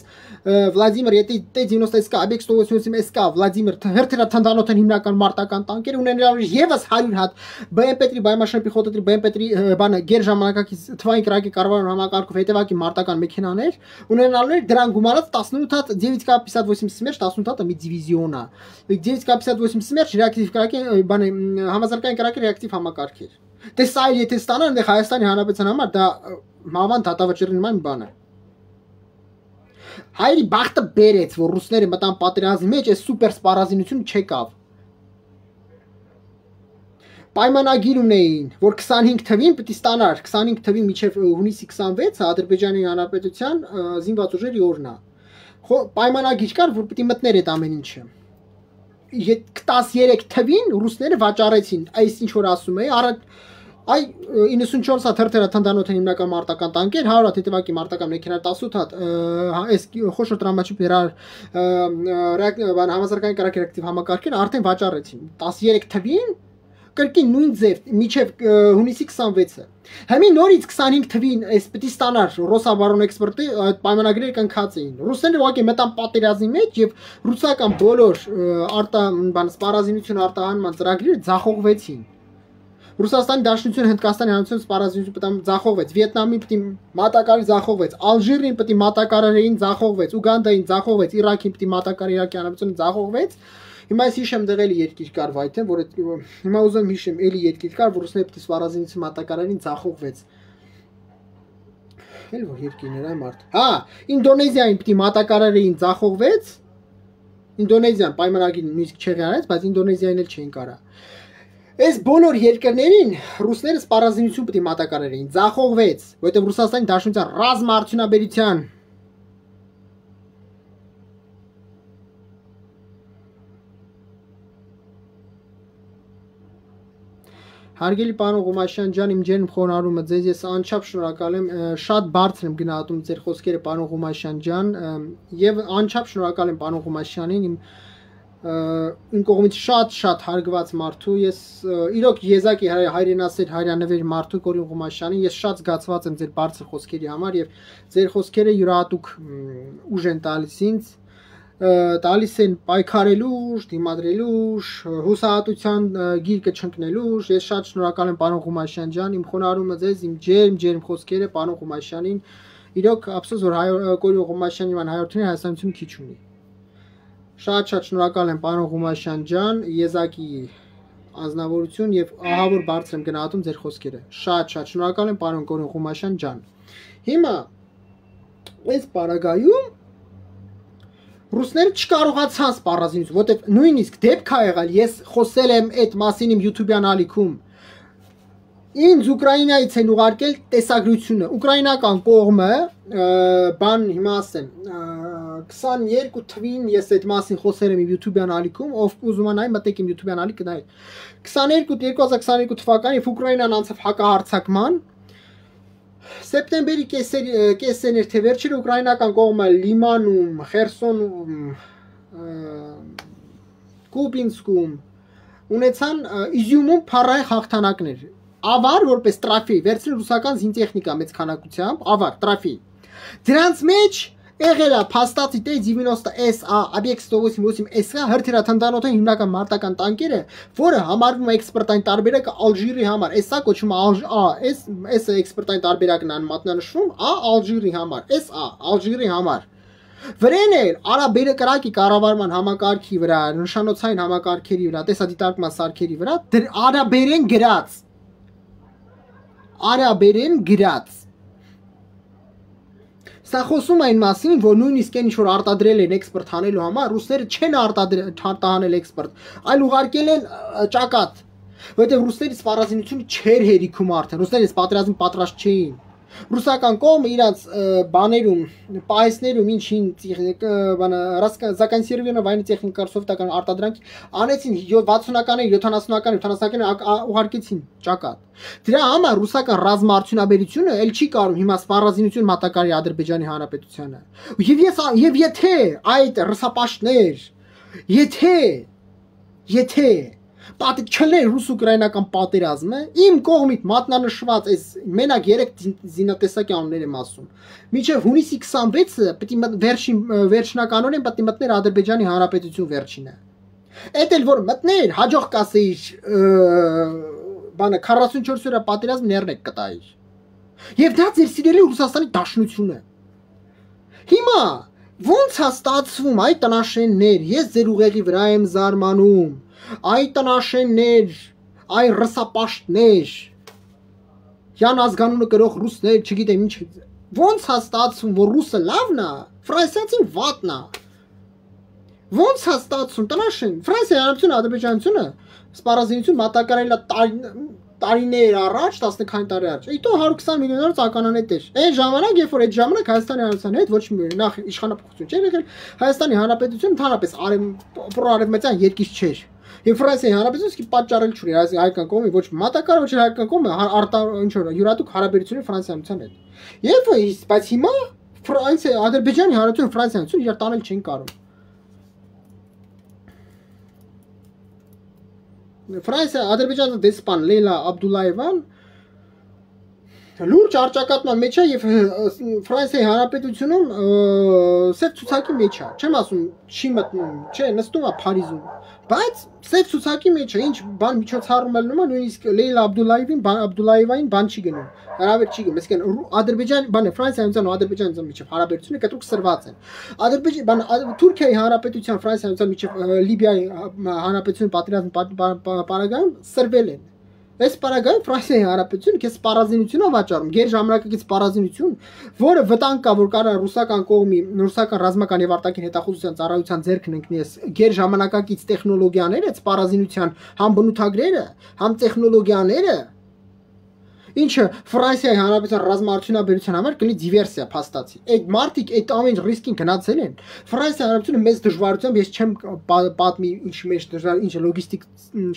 Վլադիմիր, եթե T-90S կա, Obyekt 188S կա, Վլադիմիր հերթերաթնդանոթ են հիմնական մարտական տանկեր ունենալու էր եւս 100 հատ BMP-3 բայմաշինի պիխոտի BMP-3 բանը գեր ժամանակակից թվային կրակի կառավարման համակարգով հետևակի մարտական մեքենաներ ունենալու էր дran գումարած 18 հատ 9K58 Smerch 18 հատը մի դիվիզիոն է 9K58 Smerch ռեակտիվ կրակի բանը համազարգային կրակի ռեակտիվ համակարգ էր Դե սա եթե ստանան դե Հայաստանի Հանրապետության համար դա մավան դատավճիռի նման բան է Հայրի բախտը բերեց որ ռուսները մտան պատերազմի մեջ այս սուպեր սպառազինություն չեկավ Պայմանագիր ունեին որ 25 թվին պիտի ստանար 25 թվի միջև հունիսի 26-ը Ադրբեջանի Հանրապետության զինված ուժերի օրն է պայմանագիր կար որ պիտի մտներ այդ ամեն ինչը 13 թվին ռուսները վաճառեցին այս ինչ որ ասում էի Այ 94 հատ հերթերաթնդանոթ են հիմնական մարտական տանկեր, 100 հատ հետևակի մարտական մեքենա, 18 հատ այս խոշոր տրամաչափ համազարգային կրակի ռեակտիվ համակարգեր արդեն վաճառեցին 13 թվին կրկին նույն ձև միջև հունիսի 26-ը Հիմա նորից 25 թվին այս պիտի ստանար Ռոսաբարոն էքսպորտի այդ պայմանագրերը կնքած էին Ռուսները ուղղակի մտան պատերազմի մեջ եւ ռուսական բոլոր սպառազինություն արտահանման ծրագրերը ձախողվեցին Ռուսաստանի Դաշնությունը Հնդկաստանի Հանրապետության սպառազինությունը պիտի ձախողվեց Վիետնամի պիտի մատակարարի ձախողվեց Ալժիրին պիտի մատակարարին ձախողվեց Ուգանդային ձախողվեց Իրաքին պիտի մատակարարի Իրաքի Հանրապետությունը ձախողվեց Հիմա ես հիշեմ դեղելի երկիր կար վայթեմ որ հիմա ուզում հիշեմ էլի երկիր կար որ ռուսները պիտի սպառազինություն մատակարարին ձախողվեց Էլ որ երկիրներ այ մարդ Հա Ինդոնեզիային պիտի մատակարարին ձախողվեց Ինդոնեզիան պայմանագիր նույնիսկ չեղանեց բայց Ինդոնեզիային էլ չէին կարա Այս բոլոր երկրներին ռուսները սպառազինություն պիտի մատակարարեին ձախողվեց որովհետև Ռուսաստանի Դաշնության ռազմաարդյունաբերության Հարգելի պարոն Ղումաշյան ջան, իմ ջերմ խոնարհումը ձեզ ես անչափ շնորհակալ եմ, շատ բարձր եմ գնահատում ձեր խոսքերը պարոն Ղումաշյան ջան, եւ անչափ շնորհակալ եմ պարոն Ղումաշյանին, իմ կողմից շատ հարգված մարդու, ես իրոք եզակի հայրենասեր հայրենավեր մարդու Կորին Ղումաշյանին, ես շատ զգացված եմ ձեր բարձր խոսքերի համար եւ ձեր խոսքերը յուրահատուկ ուժ են տալիս ինձ տալիս են պայքարելու, դիմադրելու, հուսահատության գիրկը չընկնելու, ես շատ շնորհակալ եմ պարոն Ղումաշյան ջան, իմ խոնարհումը ձեզ, իմ ջերմ խոսքերը պարոն Ղումաշյանին, իրոք ափսոս որ Կորին Ղումաշյանի ման հայրենիքին Հայաստանություն քիչ ունի։ Շատ շնորհակալ եմ պարոն Ղումաշյան ջան, եզակի անձնավորություն եւ ահա որ բարձր եմ գնահատում ձեր խոսքերը։ Շատ շնորհակալ եմ պարոն Կորին Ղումաշյան ջան։ Հիմա այս պարագայում Ռուսները չկարողացան սպառազինություն, որտեղ նույնիսկ դեպք ա եղել, ես խոսել եմ այդ մասին իմ YouTube-յան ալիքում։ Ինձ Ուկրաինայից են ուղարկել տեսագրությունը։ Ուկրաինական կողմը բան հիմա ասեմ 22 թվին ես այդ մասին խոսել եմ իմ YouTube-յան ալիքում, ով ուզում է նայ մտեք իմ YouTube-յան ալիքը նայ։ 2022 թվականին Ուկրաինան անցավ հակահարձակման Սեպտեմբերի կեսերն էր թե վերջերը ուկրաինական կողմը Լիմանում, Խերսոնում, Կուպինսկում ունեցան Իզյումում փառահեղ հաղթանակներ։ Ավար որպես տրաֆի, վերցրել ռուսական զինտեխնիկա մեծ քանակությամբ, ավար, տրաֆի։ Դրանց մեջ եղել է փաստացի T-90SA, Obyekt 188S-ը հերթերաթնդանոթային հիմնական մարտական տանկերը, որը համարվում է էքսպորտային տարբերակը Ալժիրի համար։ Սա կոչվում է S-ը էքսպորտային տարբերակն է մատնանշվում, A Ալժիրի համար, SA Ալժիրի համար։ Վրեն էր արաբերկրակի կառավարման համակարգի վրա, նշանոցային համակարգերի վրա, տեսադիտարկման սարքերի վրա արաբերեն գրած Սա խոսում այն մասին, որ նույնիսկ այն ինչ որ արտադրել են էքսպորտ հանելու համար, ռուսները չեն արտահանել էքսպորտ, այլ ուղարկել են ճակատ, որովհետև ռուսների սպառազինությունը չէր հերիքում արդեն, ռուսները պատերազմին պատրաստ չէին։ Ռուսական կողմը իրանց բաներում, պահեսներում ինչին законсервированная военная техника սովետական արտադրանքի անեցին 60-ականների, 70-ականների ուղարկեցին ճակատ։ Դրա համար ռուսական ռազմաարդյունաբերությունը ել չի կարող հիմա սպառազինություն մատակարարի Ադրբեջանի Հանրապետությանը։ Եվ եթե այդ ռսապաշտներ, եթե Պատի չլներ ռուս-ուկրաինական պատերազմը, իմ կողմից մատնանշված այս մենակ 3 զինատեսակի անուններ եմ ասում։ Մինչև հունիսի 26-ը պետք է վերջնականորեն պետք է մտներ Ադրբեջանի Հանրապետություն վերջինը։ Էդ էլ որ մտներ, հաջող կասեիր բանը 44 օրյա պատերազմ ներնեք կտայիր։ Եվ դա ձեր սիրելի Ռուսաստանի Դաշնությունը։ Հիմա ոնց է ստացվում այ տնաշեններ, ես ձեր ուղեղի վրա եմ զարմանում, այ տնաշեններ, այ ռսապաշտներ, յան ազգանունը կրող ռուսներ, չգիտեմ ինչ, ոնց է ստացվում, որ ռուսը լավն է, ֆրանսիացին վատն է։ Ոնց է ստացվում, տնաշեն, Ֆրանսիայի Հանրապետությունը, Ադրբեջանությունը սպառազինություն մատակարարել է տարիներ առաջ, 15 տարի առաջ։ Իտո 120 միլիոն դոլար ծականանետ էր։ Այն ժամանակ, երբ որ այդ ժամանակ Հայաստանի Հանրապետության հետ ոչ մի նախ իշխանապահություն չէր եղել, Հայաստանի Հանրապետությունը ընդհանրապես պրոարևմտյան երկիր չէր։ Եվ Ֆրանսիայի Հանրապետությունը պատճառել չուներ հայկական կողմի ոչ մատակարար, ոչ հայկական կողմը ինչ որ յուրատուկ հարաբերություններ Ֆրանսիայի Հանրապետության հետ։ Եվ բայց հիմա Ադրբեջանի Հանրապետությունը Ֆրանսիայի Հանրապետությունը իրար տանել չեն կարող։ Ֆրանսիա Ադրբեջանի դեսպան Լեյլա Աբդուլլայևան լուրջ արճակատման մեջ է եւ Ֆրանսիայի Հանրապետությունում սև ցուցակի մեջ է։ Չեմ ասում չի մտնում, չէ, նստում է Փարիզում, բայց սև ցուցակի մեջ է, ինչ բան միջոցառում է լինում, նույնիսկ Լեյլա Աբդուլլայևային բան չի գնում։ Հրավեր չի գնում, այսինքն Ադրբեջան, բանը Ֆրանսիայից ու Ադրբեջանից միջև հարաբերությունները կտրուկ սրված են։ Ադրբեջան, Թուրքիայի Հանրապետության Ֆրանսիայից միջև Լիբիայի Հանրապետության պատերազմի պարագայում սրվել են։ Այս պարագայում Ֆրանսիայի Հանրապետությունը քեզ սպառազինություն է վաճառում, գերժամանակակից սպառազինություն, որը վտանգ կա, որ կարա ռուսական կողմի, ռուսական ռազմական եւ արտաքին հետախուզության ծառայության ձեռքն ընկնի այս գերժամանակակից տեխնոլոգիաները, սպառազինության համ բնութագրերը, համ տեխնոլոգիաները, ինչը Ֆրանսիայի Հանրապետության ռազմաարդյունաբերության համար կլինի դիվերսիա փաստացի։ Այդ մարտիկ այդ ամեն ռիսկին գնացել են։ Ֆրանսիայի Հանրապետությունը մեծ դժվարությամբ, ես չեմ պատմի ինչ մեջ դժվար, ինչ լոգիստիկ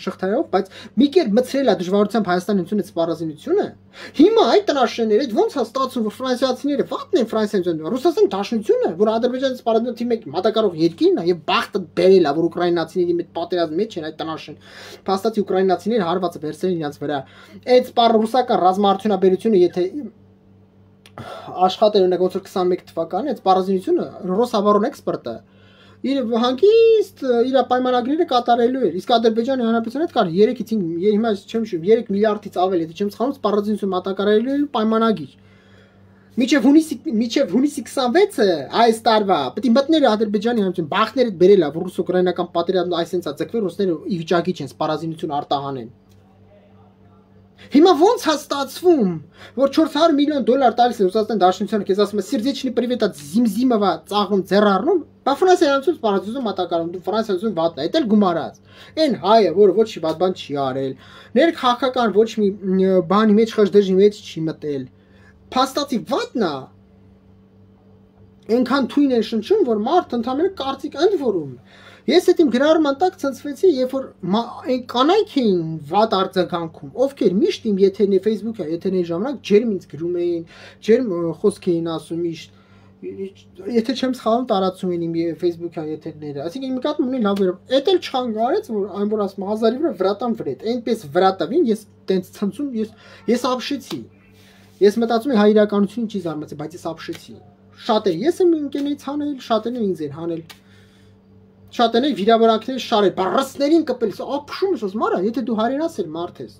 շղթայով, բայց մի կերպ մցրել է դժվարությամբ Հայաստանի Հանրապետությունը սպառազինությունը։ Հիմա այդ տնաշենները ոնց է ստացվում, որ ֆրանսիացիները վատն են Ֆրանսիայից, Ռուսաստան Դաշնությունը, որ Ադրբեջանի սպառազինության թիմի մատակարարող երկիրն է եւ բախտը բերել է, որ ուկրաինացիների հետ պատերազմի մեջ են այդ տնաշեն։ Փաստացի ուկրաինացիները հարվածը վերցրել իրենց վրա։ Այդ սպառ ռուսական ռազմաարդյունաբերությունը, եթե աշխատել ունենք ոնց որ 21 թվականին, այդ սպառազինությունը Ռոսաբարոն էքսպորտը իր հանգիստ իր պայմանագրերը կատարելու էր։ Իսկ Ադրբեջանի Հանրապետության հետ կար 3-ից 5, հիմա չեմ հիշում, 3 միլիարդից ավել, եթե չեմ սխալվում, սպառազինություն մատակարարելու պայմանագիր։ Միջև հունիսի 26-ը այս տարվա պետք է մտներ Ադրբեջանի Հանրապետություն, բախտները բերել է, որ ռուս-ուկրաինական պատերազմը այսպես է ձգվել, ռուսները ի վիճակի չեն սպառազինություն արտահանեն։ Հիմա ոնց է ստացվում, որ 400 միլիոն դոլար տալիս է Ռուսաստան Դաշնությանը, քեզ ասում է Սերդեչնի պրիվետա Զիմզիմովա ծաղրում ձեռառնում, բա Ֆրանսիայի Հանրապետություն սպառազինություն մատակարարում, դու Ֆրանսիայում վատն է, դա էլ գումարած։ Այն հայը, որը ոչ մի բան չի արել, ներքաղաքական ոչ մի բանի մեջ խժդժի մեջ չի մտել։ Փաստացի վատն է։ Այնքան թույն են շնչում, որ մարդ ընդհանրապես կարծիք ընդ որում։ Ես այդ իմ գրառման տակ ցնցվեցի, երբ որ այն կանայք էին վատ արձագանքում, ովքեր միշտ իմ եթերների Facebook-ը, եթերների ժամանակ ջերմ ինձ գրում էին, ջերմ խոսք էին ասում միշտ։ Եթե չեմ սխալվում, տարածում էին իմ Facebook-յան եթերները։ Այսինքն իմ նկատում ունի լավ վերով։ Էդ էլ չանգարեց, որ այն որ ասում հազարի վրա վրատան վրետ։ Այնպես վրատավին ես տենց ցնցում, ես ապշեցի։ Ես մտածում եմ հայ իրականությունին չի զարմացել, բայց ես ապշեցի։ Շատեր ես եմ ընկերներից հանել, շատերն ինձ են հանել։ Շատերն վիրավորանքներ շարել, բառասներին կպել, ապշում ես մարա, եթե դու հայրենասեր մարդ ես։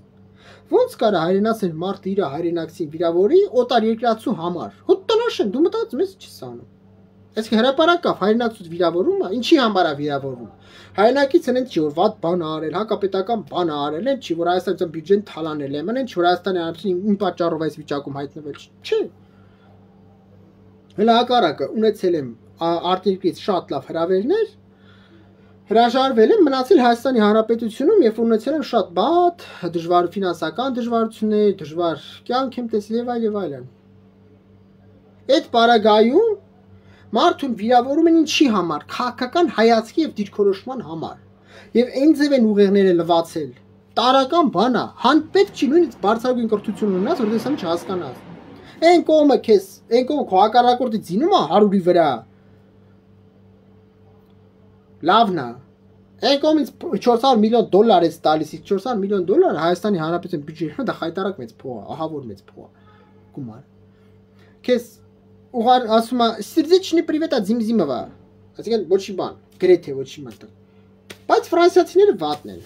Ոնց կարա հայրենասեր մարդ իր հայրենակցին վիրավորի օտար երկրացու համար։ Հո տնաշեն, դու մտածում ես չի սանում։ Այսինքն հրապարակավ հայրենակցուց վիրավորումը, ինչի համար է վիրավորվում։ Հայրենակից են չի որ վատ բան արել, հակապետական բան արել են, չի որ Հայաստանի բյուջեն թալանել են, են չի որ Հայաստանի Հանրապետությունը ին պատճառով այս վիճակում հայտնվել չի։ Հələ հակառակը ունեցել եմ արտերկրից շատ լավ հրավերներ, հրաժարվել եմ, մնացել Հայաստանի Հանրապետությունում, երբ ունեցել եմ շատ բադ, դժվար ֆինանսական դժվարություններ, դժվար կյանք եմ տեսել եւ այլն։ Այդ պարագայում մարդուն վիրավորում են ինչի համար, քաղաքական հայացքի եւ դիրքորոշման համար։ Եվ այն ձև են ուղեղները լվացել։ Տարական բան է, հանպետք չի նույնիսկ բարձրագույն կրթություն ունենաս, որ դեսամ չհասկանաս։ Այն կողմը քեզ, այն կողմը քո հակառակորդի ձինում է 100-ի վրա։ Լավն է, Այն կողմից 400 միլիոն դոլար է տալիս, իսկ 400 միլիոն դոլար Հայաստանի Հանրապետության բյուջեի դա խայտարակ մեծ փող է, ահա որ մեծ փող է գումար։ Քեզ ուղար ասում է Սերդեչնի պրիվետ Ձիմզիմովա, այսինքն ոչ մի բան, գրեթե ոչ մի բան։ Բայց ֆրանսիացիները վատն են։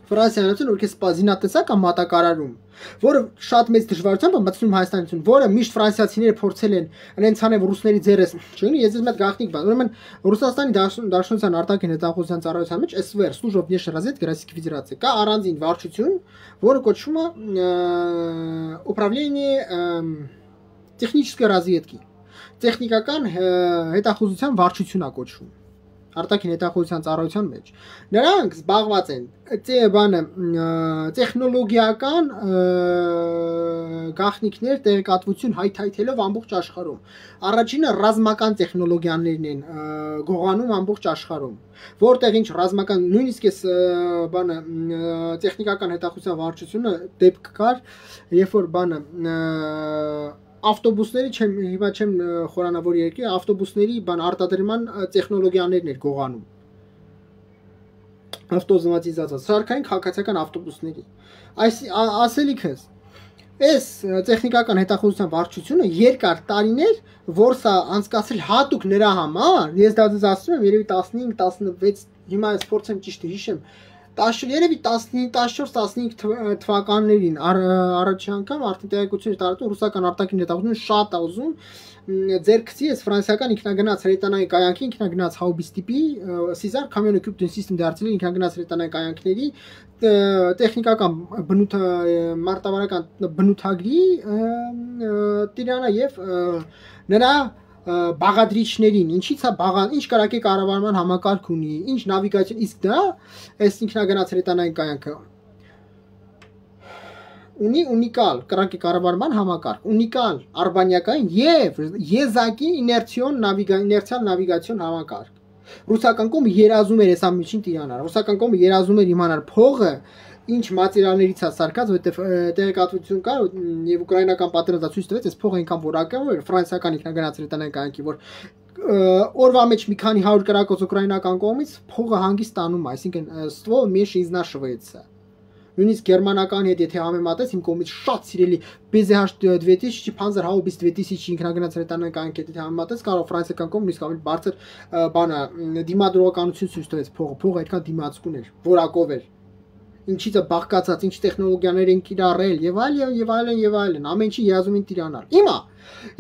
Ֆրանսիացիները որ քեզ զինատեսակ կամ մատակարարում, որը շատ մեծ դժվարությամբ է մտցնում Հայաստանություն, որը միշտ ֆրանսիացիները փորձել են այնց անեն ռուսների ձեռս, չունի, ես մեծ գաղտնիք բան։ Ուրեմն Ռուսաստանի Դաշնության արտաքին հետախուզության ծառայության մեջ ՍՎՌ Служба внешней разведки Российской Федерации կա առանձին վարչություն, որը կոչվում է Управление технической разведки։ Տեխնիկական հետախուզության վարչություն է կոչվում։ Արտաքին հետախուզության ծառայության մեջ։ Նրանք զբաղված են բանը տեխնոլոգիական գաղտնիքներ տեղեկատվություն հայթայթելով ամբողջ աշխարհում։ Առաջինը ռազմական տեխնոլոգիաներն են գողանում ամբողջ աշխարհում, որտեղ ինչ ռազմական նույնիսկ էս բանը տեխնիկական հետախուզության վարչությունը դեպք կար, երբ որ բանը ավտոբուսների չեմ խորանավոր երկրի ավտոբուսների բան արտադրման տեխնոլոգիաներն էր գողանում ավտոզոմատիզացիա սարքային քաղաքացիական ավտոբուսների այս ասելիքս այս տեխնիկական հետախուզության վարչությունը երկար տարիներ որ սա անցկացրել հատուկ նրա համար ես դա դες ասում եմ երևի 15 16 հիմա ես փորձեմ ճիշտ հիշեմ երևի 14-15 թվականներին առաջի անգամ արդեն տեղեկություններ տարածում ռուսական արտաքին հետախուզությունը շատ է ուզում ձերքցի էս ֆրանսիական ինքնագնաց հրետանային կայանքի ինքնագնաց հաուբիս տիպի Caesar Common Equipment System դարձել ինքնագնաց հրետանային կայանքների տեխնիկական բնութ մարտավարական բնութագրի տիրանա եւ նրա բաղադրիչներին, ինչից է ինչ կարակի կառավարման համակարգ ունի, ինչ նավիգացիոն, իսկ դա այս ինքնագնաց հրետանային կայանքը ունի ունիկալ կարակի կառավարման համակարգ, ունիկալ արբանյակային եւ եզակի իներցիոն նավիգացիոն համակարգ։ Ռուսական կողմը երազում էր այս ամենին տիրանալ, ռուսական կողմը երազում էր իմանալ փողը ինչ մատերիալներից է սարքած, որտեղ տեղեկատվություն կար եւ ուկրաինական պատերազմը ցույց տվեց, այս փողը այնքան որակավ էր ֆրանսիական ինքնագնաց հրետանային կայանքի, որ օրվա մեջ մի քանի 100 կրակոց ուկրաինական կողմից փողը հանգիստ տանում է, այսինքն stvo մեշ իznաշվեց։ Նույնիսկ գերմանական հետ եթե համեմատես իմ կողմից շատ սիրելի BZH-2000 Panzer-Haubitz 2000 ինքնագնաց հրետանային կայանքի հետ համեմատես կարող ֆրանսիական կողմը նույնիսկ ավելի բարձր բանը դիմադրողականություն ցույց տվեց փողը այդքան դիմացկուն էր, որակով էր։ Ինչից է բաղկացած, ինչ տեխնոլոգիաներ են կիրառել եւ այլն, ամեն ինչի երազում են տիրանալ։ Հիմա,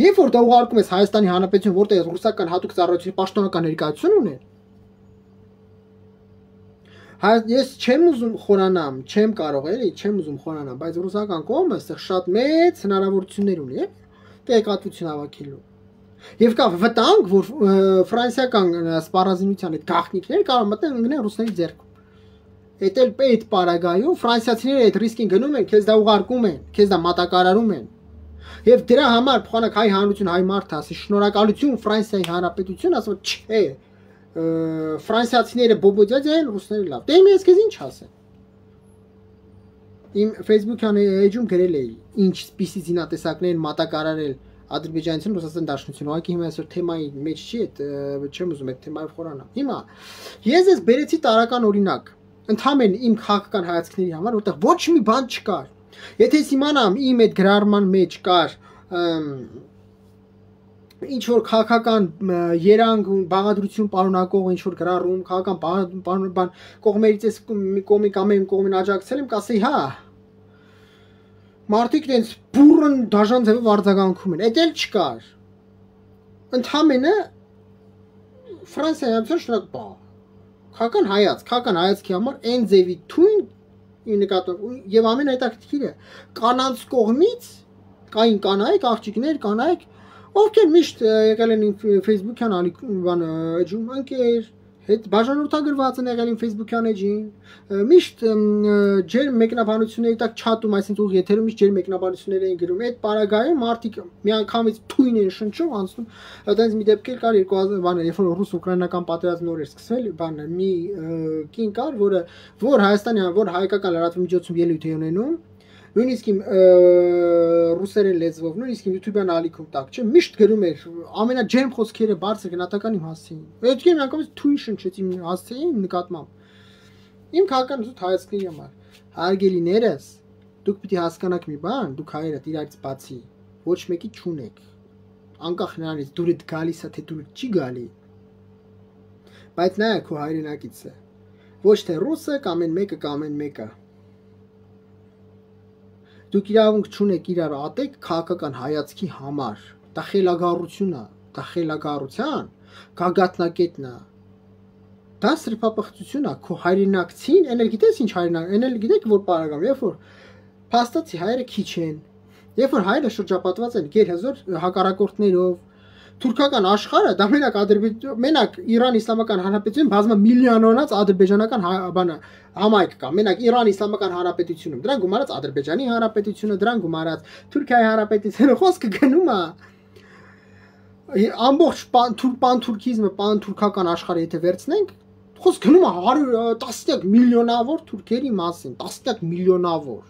երբ որ դա ուղարկում ես Հայաստանի Հանրապետություն, որտեղ ռուսական հատուկ ծառայությունի պաշտոնական ներկայություն ունի, ես չեմ ուզում խորանամ, չեմ կարող էլի, չեմ ուզում խորանամ, բայց ռուսական կողմը այստեղ շատ մեծ հնարավորություններ ունի, տեղեկատվություն հավաքելու։ Եվ կա վտանգ, որ ֆրանսիական սպառազինության այդ գաղտնիքները կարող մտնեն ընկնեն ռուսների ձեռքում։ Այդ պարագայում ֆրանսիացիները այդ ռիսկին գնում են, քեզ դա ուղարկում են, քեզ դա մատակարարում են։ Եվ դրա համար փոխանակ հայ հանրություն, հայ մարդը ասի շնորհակալություն Ֆրանսիայի Հանրապետություն, ասում չէ, ֆրանսիացիները բոբոջաջ են, ռուսները լավ։ Դե ես քեզ ինչ ասեմ։ Իմ Facebook-յան էջում գրել էի, ինչ սպիսի զինատեսակներ են մատակարարել Ադրբեջանցին Ռուսաստան Դաշնություն, ուղղակի հիմա այսօր թեմայի մեջ չի, չեմ ուզում այդ թեմայով խորանալ։ Հիմա ես ես բերեցի տարական օրինակ ընդհանրեն իմ քաղաքական հայացքների համար, որտեղ ոչ մի բան չկար։ Եթե իմանամ իմ այդ գրառման մեջ կար ինչ որ քաղաքական երանգ ու բաղադրություն պարունակող ինչ որ գրառում, քաղաքական բան կողմերից էս կողմի կամ իմ կողմին աջակցել եմ, կասեի, հա։ Մարդիկ դենց բուրըն դաժան ձևով արձագանքում են։ Այդ էլ չկար։ Ընդհանրենը Ֆրանսիայի շնորհք բա քաղաքական հայացքի համար այն ձևի թույն նկատող եւ ամեն հետաքրքիրը կանանց կողմից կային կանայք, աղջիկներ, կանայք, ովքեր միշտ եղել են Facebook-յան բան էջում ընկեր, հետ բաժանորդագրված են եղել իմ Facebook-յան էջին, միշտ ջեր մեկնաբանությունների տակ չաթում, այսինքն ուղիղ եթերում միշտ ջեր մեկնաբանություններ էին գրում։ Այդ պարագայում մարդիկ միանգամից թույն են շնչում անցնում, այդպես մի դեպք կար 2000 բանը, երբ որ ռուս-ուկրաինական պատերազմը նոր էր սկսվել, բանը մի կին կար, որ Հայաստանի, որ հայկական լրատվամիջոցում ելույթ է ունենում, նույնիսկ իմ ռուսերեն լեզվով, նույնիսկ իմ YouTube-յան ալիքում տակ, չէ, միշտ գրում էր ամենաջերմ խոսքերը բարձր գնահատական իմ հասցեին։ Այդ կին անգամից թույն շնչեց իմ հասցեին նկատմամբ։ Իմ քաղաքական զուտ հայացքների համար։ Հարգելիներս, դուք պիտի հասկանաք մի բան, դուք հայերդ իրարից բացի ոչ մեկի չունեք։ Անկախ նրանից դուրդ գալիս է, թե դուրդ չի գալի։ Բայց նա քո հայրենակից է։ Ոչ թե ռուսը կամ ամեն մեկը կամ ամեն մեկը։ Դուք իրավունք չունեք իրար ատեք քաղաքական հայացքի համար։ Դա խելագարություն է, դա խելագարության գագաթնակետն է։ Դա սրբապղծություն է, քո հայրենակցին, էնել գիտես ինչ հայրենակ, էնել գիտեք որ պարագամ, երբ որ փաստացի հայերը քիչ են, երբ որ հայերը շրջապատված են գերհզոր հակառակորդներով, թուրքական աշխարհը դա մենակ Իրան Իսլամական Հանրապետություն բազմա միլիոնանոց ադրբեջանական բանը համայնք կա, մենակ Իրան Իսլամական Հանրապետությունում, դրան գումարած Ադրբեջանի Հանրապետությունը, դրան գումարած Թուրքիայի Հանրապետությունը, խոսքը գնում է ամբողջ պանթուրքիզմը, պանթուրքական աշխարհը եթե վերցնենք, խոսք գնում է 10 միլիոնավոր թուրքերի մասին, 10 միլիոնավոր։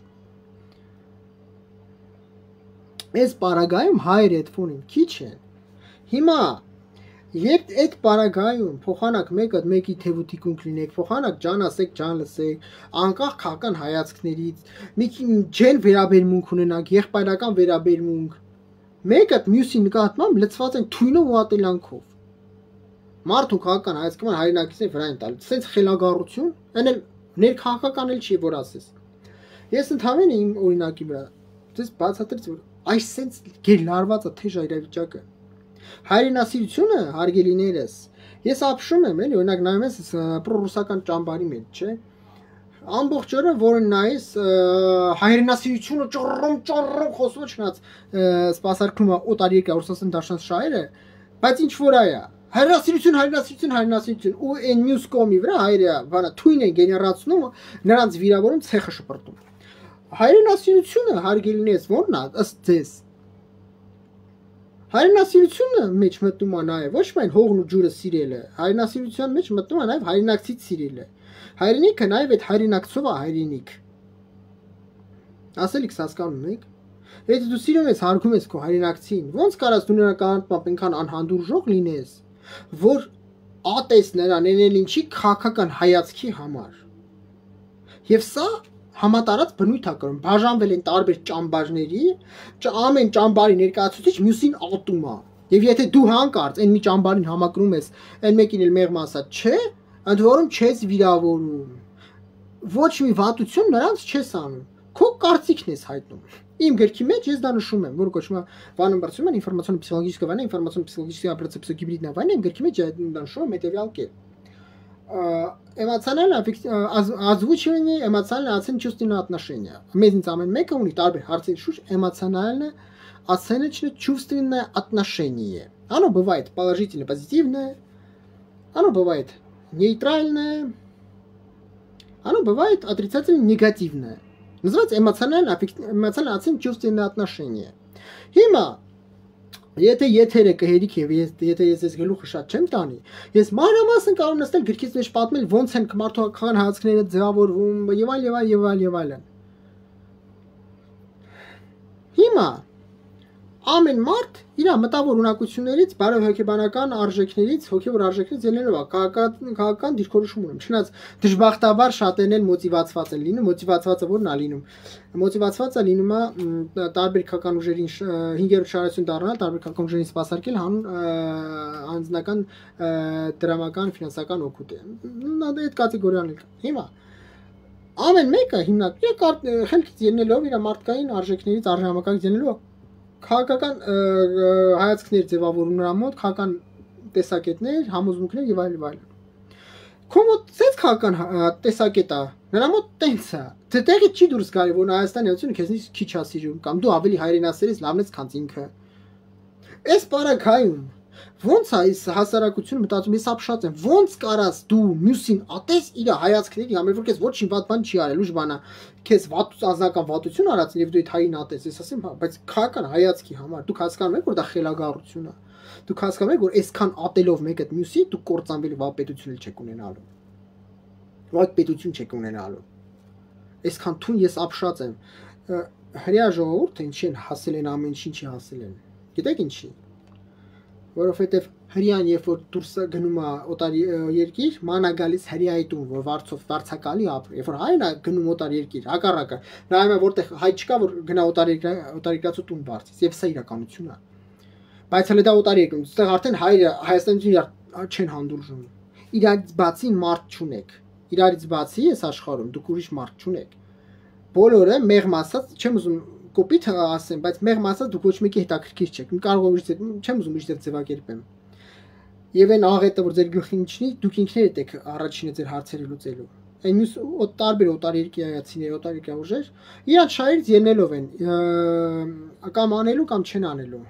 Այս պարագայում հայերը այդ ֆոնին քիչ են։ Հիմա երբ այդ պարագայում փոխանակ մեկի թևութիկունք լինեք, փոխանակ ջան ասեք, ջան լսեք, անկախ քաղաքական հայացքներից, մի ջեն վերաբերմունք ունենանք, եղբայրական վերաբերմունք, մեկը մյուսի նկատմամբ լցված են թույնով ու ատելանքով։ Մարդու քաղաքական հայացքման հայրենակիցների վրա են տալու։ Սենց խելագարություն, այն էլ ներքաղաքական էլ չի որ ասես։ Ես ընդհանրապես իմ օրինակի վրա դες բացատրեց որ այս սենց գերլարված է թեժ իրավիճակը։ Հայրենասիրությունը, հարգելիներս, ես ապշում եմ, էլի, օրինակ նայում ես պրոռուսական ճամբարի մեջ, չէ։ Ամբողջ օրը որն նայես հայրենասիրությունը ճռռում խոսում չնած սպասարկում է օտարերկրյա Ռուսաստան դաշնած շահերը, բայց ինչ որ այա հայրենասիրություն ու այն մյուս կողմի վրա հայերը բանը թույն են գեներացնում, նրանց վիրավորում ցեխը շպրտում։ Հայրենասիրությունը հարգելիներս ո՞րն է ըստ ձեզ։ Հայրենասիրությունը մեջ մտնում է նաև ոչ միայն հողն ու ջուրը սիրելը, հայրենասիրության մեջ մտնում է նաև հայրենակցից սիրելը։ Հայրենիքը նաև այդ հայրենակցով է հայրենիք։ Ասելիքս հասկանում եք։ Եթե դու սիրում ես, հարգում ես քո հայրենակցին, ո՞նց կարաս դու նրա կանանցով այնքան անհանդուրժող լինես, որ ատես նրան էնել ինչի քաղաքական հայացքի համար։ Եվ սա համատարած բնույթ է կրում, բաժանվել են տարբեր ճամբարների, ամեն ճամբարի ներկայացուցիչ մյուսին ատում է։ Եվ եթե դու հանկարծ այն մի ճամբարին համակրում ես, այն մեկին էլ մեղմ ասած, չէ, ընդ որում չես վիրավորում։ Ոչ մի վատություն նրանց չես անում։ Քո կարծիքն ես հայտնում։ Իմ գրքի մեջ ես դա նշում եմ, որ կոչվում է Վանոն Բարձրյան ինֆորմացիոն-психологическая война, информационно-психологическая операция психогибридная война, իմ գրքի մեջ դա նշում եմ հետևյալ կերպ։ Эмоциональное озвучивание, эмоциональное оценочные отношения. Մեզնից ամեն մեկը ունի տարբեր հարցերի շուրջ эмоциональное оценочно-чувственное отношение. Оно бывает положительно-позитивное, оно бывает нейтральное, оно бывает отрицательно-негативное. Называется эмоционально-оценочно-чувственное отношение. Հիմա Եթե եթերը կհերիք եւ եթե ես գլուխը շատ չեմ տանի, ես մանրամասն կարող նստել գրքից մեջ պատմել ոնց են մարդուական հայացքները ձևավորվում եւ այլն։ Հիմա ամեն մարդ իր մտավոր ունակություններից, բարև հոգեբանական արժեքներից, հոգեվոր արժեքներից ելնելով քաղաքական դիրքորոշում ունեմ։ Չնայած դժբախտաբար շատերն են մոտիվացված են լինում, մոտիվացվածը ո՞րն է լինում։ Մոտիվացվածը լինում է տարբեր քաղաքական ուժերին 5-րդ շարասյուն դառնալ, տարբեր քաղաքական ուժերին սպասարկել անձնական դրամական ֆինանսական օգուտ։ Դա այդ կատեգորիան է։ Հիմա ամեն մեկը հիմնականում խելքից ելնելով իր մարդկային արժեքներից արժանապատվից ելնելով քաղաքական հայացքներ ձևավորում նրա մոտ, քաղաքական տեսակետներ, համոզմունքներ եւ այլն։ Կոմոդ ցած քաղաքական տեսակետ է, նրա մոտ տենց է։ Դե տեղի չի դուրս գալի, որ Հայաստանի Հանրապետությունը քեզնից քիչ է սիրում կամ դու ավելի հայրենասեր ես, լավն ես, քան ինքը։ Այս պարագայում ոնց է այս հասարակությունը մտածում, ես ապշած եմ, ոնց կարաս դու մյուսին ատես իր հայացքների համար, որ քեզ ոչինչ վատ բան չի արել, ուժ բանա, քեզ անձնական վատություն արած եւ դու այդ հային ատես, ես ասեմ, բայց քաղաքական հայացքի համար դուք հասկանում եք, որ դա խելագարություն է։ Դուք հասկանում եք, որ այսքան ատելով մեկը մյուսի դու կործանվելու վապետություն չեք ունենալու։ Վատ պետություն չեք ունենալու։ Այսքան թուն ես ապշած եմ։ հрյա ժողովուրդը ինչի են հասել են ամեն ինչի հասել են։ Գիտեք ինչի։ Որովհետև հрьяան երբ որ դուրս գնում է օտար երկիր, մանա գալիս հрьяայի տուն, որ վարձակալի ապրի։ Երբ որ հայն է գնում օտար երկիր, հակառակը, նայում է որտեղ հայ չկա, որ գնա օտար երկրացու տուն բարձից, եւ սա իրականությունն է։ Բայց հələ դա օտար երկրում, այստեղ արդեն հայերը Հայաստանից չեն հանդուրժում։ Իրարից բացի մարդ չունեք։ Իրարից բացի այս աշխարհում դուք ուրիշ մարդ չունեք։ Բոլորը մեղմ ասած, չեմ ուզում կոպիտ ասեմ, բայց մեղմ ասած դուք ոչ մեկի հետաքրքիր չեք։ Կարող չեմ ուզում ուրիշ ձևակերպեմ։ Եվ այն աղետը, որ ձեր գլխին իջնի, դուք ինքներդ եք առաջինը ձեր հարցերը լուծելու։ Այն մյուս տարբեր օտարերկրացիներ, օտարերկրյա ուժեր իրանց շահերից ելնելով են կամ անելու կամ չեն անելու։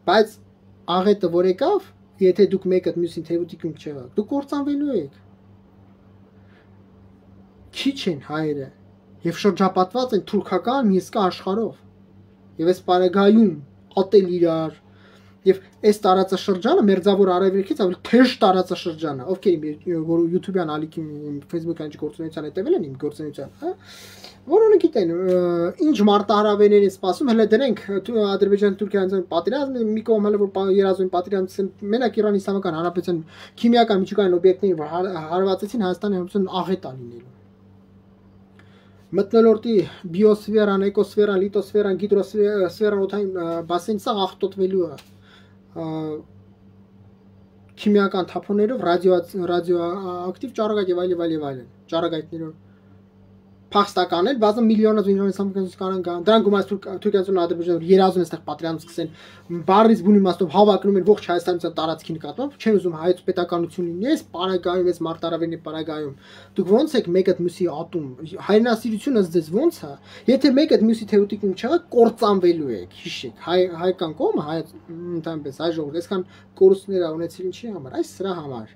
Բայց աղետը որ եկավ, եթե դուք մեկը մյուսին թեւուտիկում չեղաք, դուք կործանվելու եք։ Քիչ են հայերը եւ շրջապատված են թուրքական միսկա աշխարհով։ Եվ այս բարեգայում ատել իրար եւ այս տարածաշրջանը մերձավոր արևելքից ավելի թեժ տարածաշրջան է, ովքեր որ YouTube-յան ալիքի Facebook-յան գործունեության հետևել են իմ գործունեության, հա, որոնք գիտեն ինչ մարտահրավերներ են սպասում, հələ դրանք Ադրբեջան-Թուրքիան պատերազմը մի կողմ հələ որ երազում պատերազմը մենակ Իրանի Իսլամական Հանրապետության քիմիական միջուկային օբյեկտներին հարվածեցին Հայաստանի Հանրապետության աղետ ալինելու։ Մտնոլորտի բիոսֆերան, էկոսֆերան, լիտոսֆերան, գիդրոսֆերան օթային բասենը սա աղտոտվելու է քիմիական թափոններով, ռադիոակտիվ ճառագայթ եւ այլն, ճառագայթներով փախստականներ, բազում միլիոնավոր իսլամական կան, դրանք գումարած Թուրքիայից ու Ադրբեջանից երազում են այստեղ պատերազմ սկսեն, բառից բուն իմաստով հավակնում են ողջ Հայաստանության տարածքի նկատմամբ, չեն ուզում հայոց պետականություն լինի, այս պարագայում, այս մարտահրավերների պարագայում։ Դուք ոնց եք մեկը մյուսի ատում, հայրենասիրությունը ձեզ ոնց է, եթե մեկը մյուսի թեւուտիկում չեղա, կործանվելու եք, հիշեք, հայկան կողմը, ընդհանրապես հայ ժողովուրդ, այսքան կորուստներ ունեցել ինչի համար, այս սրա համար,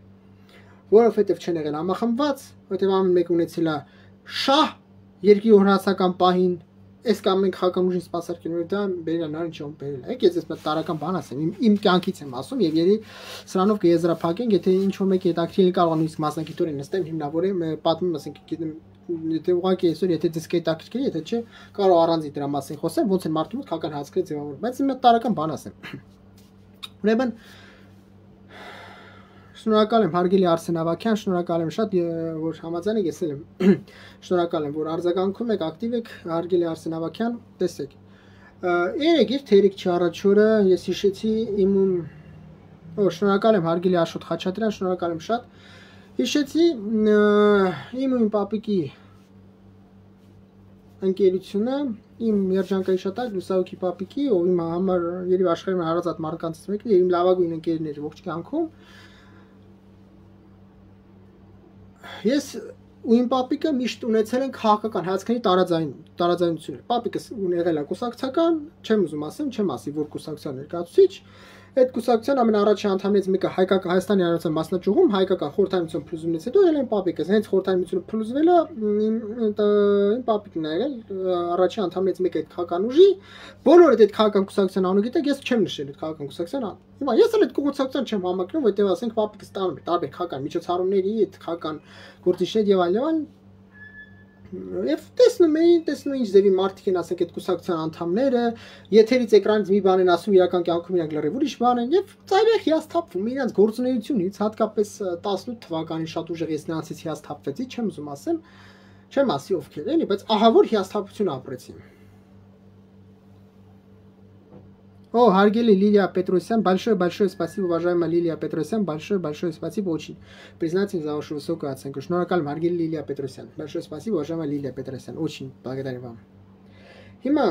որովհետև չեն եղել համախմբված, որովհետև ամեն մեկը ունեցել է շահ երկրի օրհասական պահին, այս կամ մենք խական ուժին սպասարկել, որ դա բերել նարին չոն բերել։ Եք ես այս տարական բան ասեմ, իմ կյանքից եմ ասում եւ երի սրանով կեզրափակենք, եթե ինչ որ մեկի հետաքրքիր կարող նույնիսկ մասնակիցորեն նստեմ հիմնավորեմ, պատմում ասենք, եթե ուղղակի այսօր եթե դες կհետաքրքրի, եթե չէ, կարող առանձին դրա մասին խոսեմ, ոնց են մարդու մոտ խական հասկրի ձևավորում, բայց իմ տարական բան ասեմ։ Ուրեմն շնորհակալ եմ հարգելի Արսեն Ավագյան, շնորհակալ եմ շատ, որ համաձայն եք, ես եմ շնորհակալ եմ, որ արձագանքում եք, ակտիվ եք, հարգելի Արսեն Ավագյան, տեսեք։ Երեկ թե երեկ չառաջ օրը ես հիշեցի իմ շնորհակալ եմ հարգելի Աշոտ Խաչատրյան, շնորհակալ եմ շատ։ Հիշեցի իմ պապիկի ընկերությունը, իմ երջանկայի շատակ Լուսահոգի պապիկի, ով իմ համար երևի աշխարհի հարազատ մարդկանցից մեկն է, իմ լավագույն ընկերներ ողջ կյանքում։ Ես ու իմ պապիկը միշտ ունեցել են քաղաքական հայացքների տարաձայնություն։ Պապիկս եղել է կուսակցական, չեմ ուզում ասեմ, չեմ ասի, որ կուսակցության ներկայացուցիչ։ Այդ կուսակցության ամենաառաջի անդամներից մեկը Հայկական Հայաստանի Հանրապետության մասնաճյուղում հայկական խորհրդանություն փլուզումից հետո եղել են պապիկս։ Հենց խորհրդանությունը փլուզվել է, իմ պապիկն է եղել առաջի անդամներից մեկը այդ քաղաքական ուժի։ Բոլորը այդ քաղաքական կուսակցության անունը գիտեք, ես չեմ նշել այդ քաղաքական կուսակցության ան։ Հիմա ես էլ այդ կուսակցության չեմ համակրում, որտեղ ասենք պապիկս տանում է տարբեր քաղաքական միջոցառումների, այդ քաղաքական գործիչներ եւ այլն։ Եվ տեսնում ինչ ձևի մարդիկ են ասենք այդ կուսակցության անդամները, եթերից էկրանից մի բան են ասում, իրական կյանքում իրանք լրիվ ուրիշ բան են եւ ծայրահեղ հիասթափվում իրենց գործունեությունից, հատկապես 18 թվականին շատ ուժեղ ես նրանցից հիասթափվեցի, չեմ ուզում ասեմ, չեմ ասի ովքեր էլի, բայց ահա որ հիասթափություն ապրեցի։ О, Харгели Лилия Петросян, большое спасибо, уважаемая Лилия Петросян, большое спасибо, очень признателен за вашу высокую оценку. Шнуракаль Харгели Лилия Петросян, большое спасибо, уважаемая Лилия Петросян, очень благодарю вам. Հիմա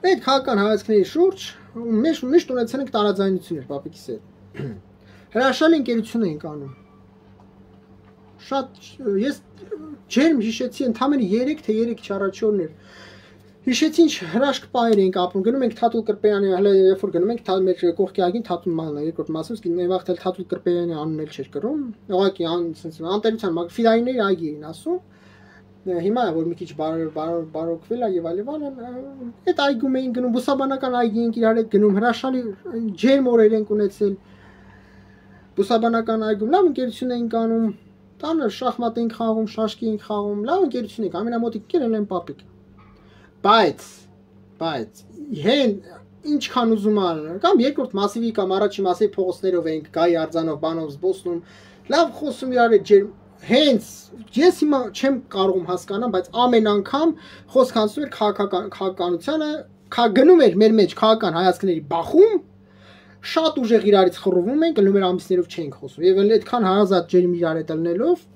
այդ քաղաքական հայացքների շուրջ միշտ ունեցել ենք տարաձայնություններ պապիկիս հետ։ Հրաշալի ընկերություն ենք անում։ Շատ ես ջերմ հիշեցի ընդամենը 3 թե 3 առաջ օրներ։ Հիշեցի ինչ հրաշք պահեր ենք ապրում, գնում ենք Թաթուլ Կրպեյանի, հələ երբ որ գնում ենք մեր կողքի այգին Թաթուլ մանն է, երկրորդ մասում, գինեն վաղ Թաթուլ Կրպեյանի անունն էլ չէր կրում, ուղղակի անտերության ֆիլայիների այգի էին ասում։ Հիմա որ մի քիչ բարոկվել է եւ այլն, այդ այգում էին գնում, բուսաբանական այգի ենք իրար հետ գնում, հրաշալի ջերմ օրեր ենք ունեցել։ Բուսաբանական այգում լավ ընկերություն ենք անում, Տանը շախմատ ենք խաղում, շաշկի ենք խաղում, լավ ընկերություն ենք, ամենամոտիկ ընկերն են պապիկ։ Բայց հեն ինչքան ուզում ան կամ երկրորդ մասիվի կամ առաջի մասիվի փողոցներով ենք գայի արձանով բանով զբոսնում լավ խոսում իրար հետ հենց ես հիմա չեմ կարող հասկանամ բայց ամեն անգամ խոսք անցնում էր քաղաքականությանը գնում էր մեր մեջ քաղաքական հայացքների բախում շատ ուժեղ իրարից խռովում ենք գնում էր ամիսներով չենք խոսում եւ այդքան հարազատ ջերմ իրար հետ ելնելով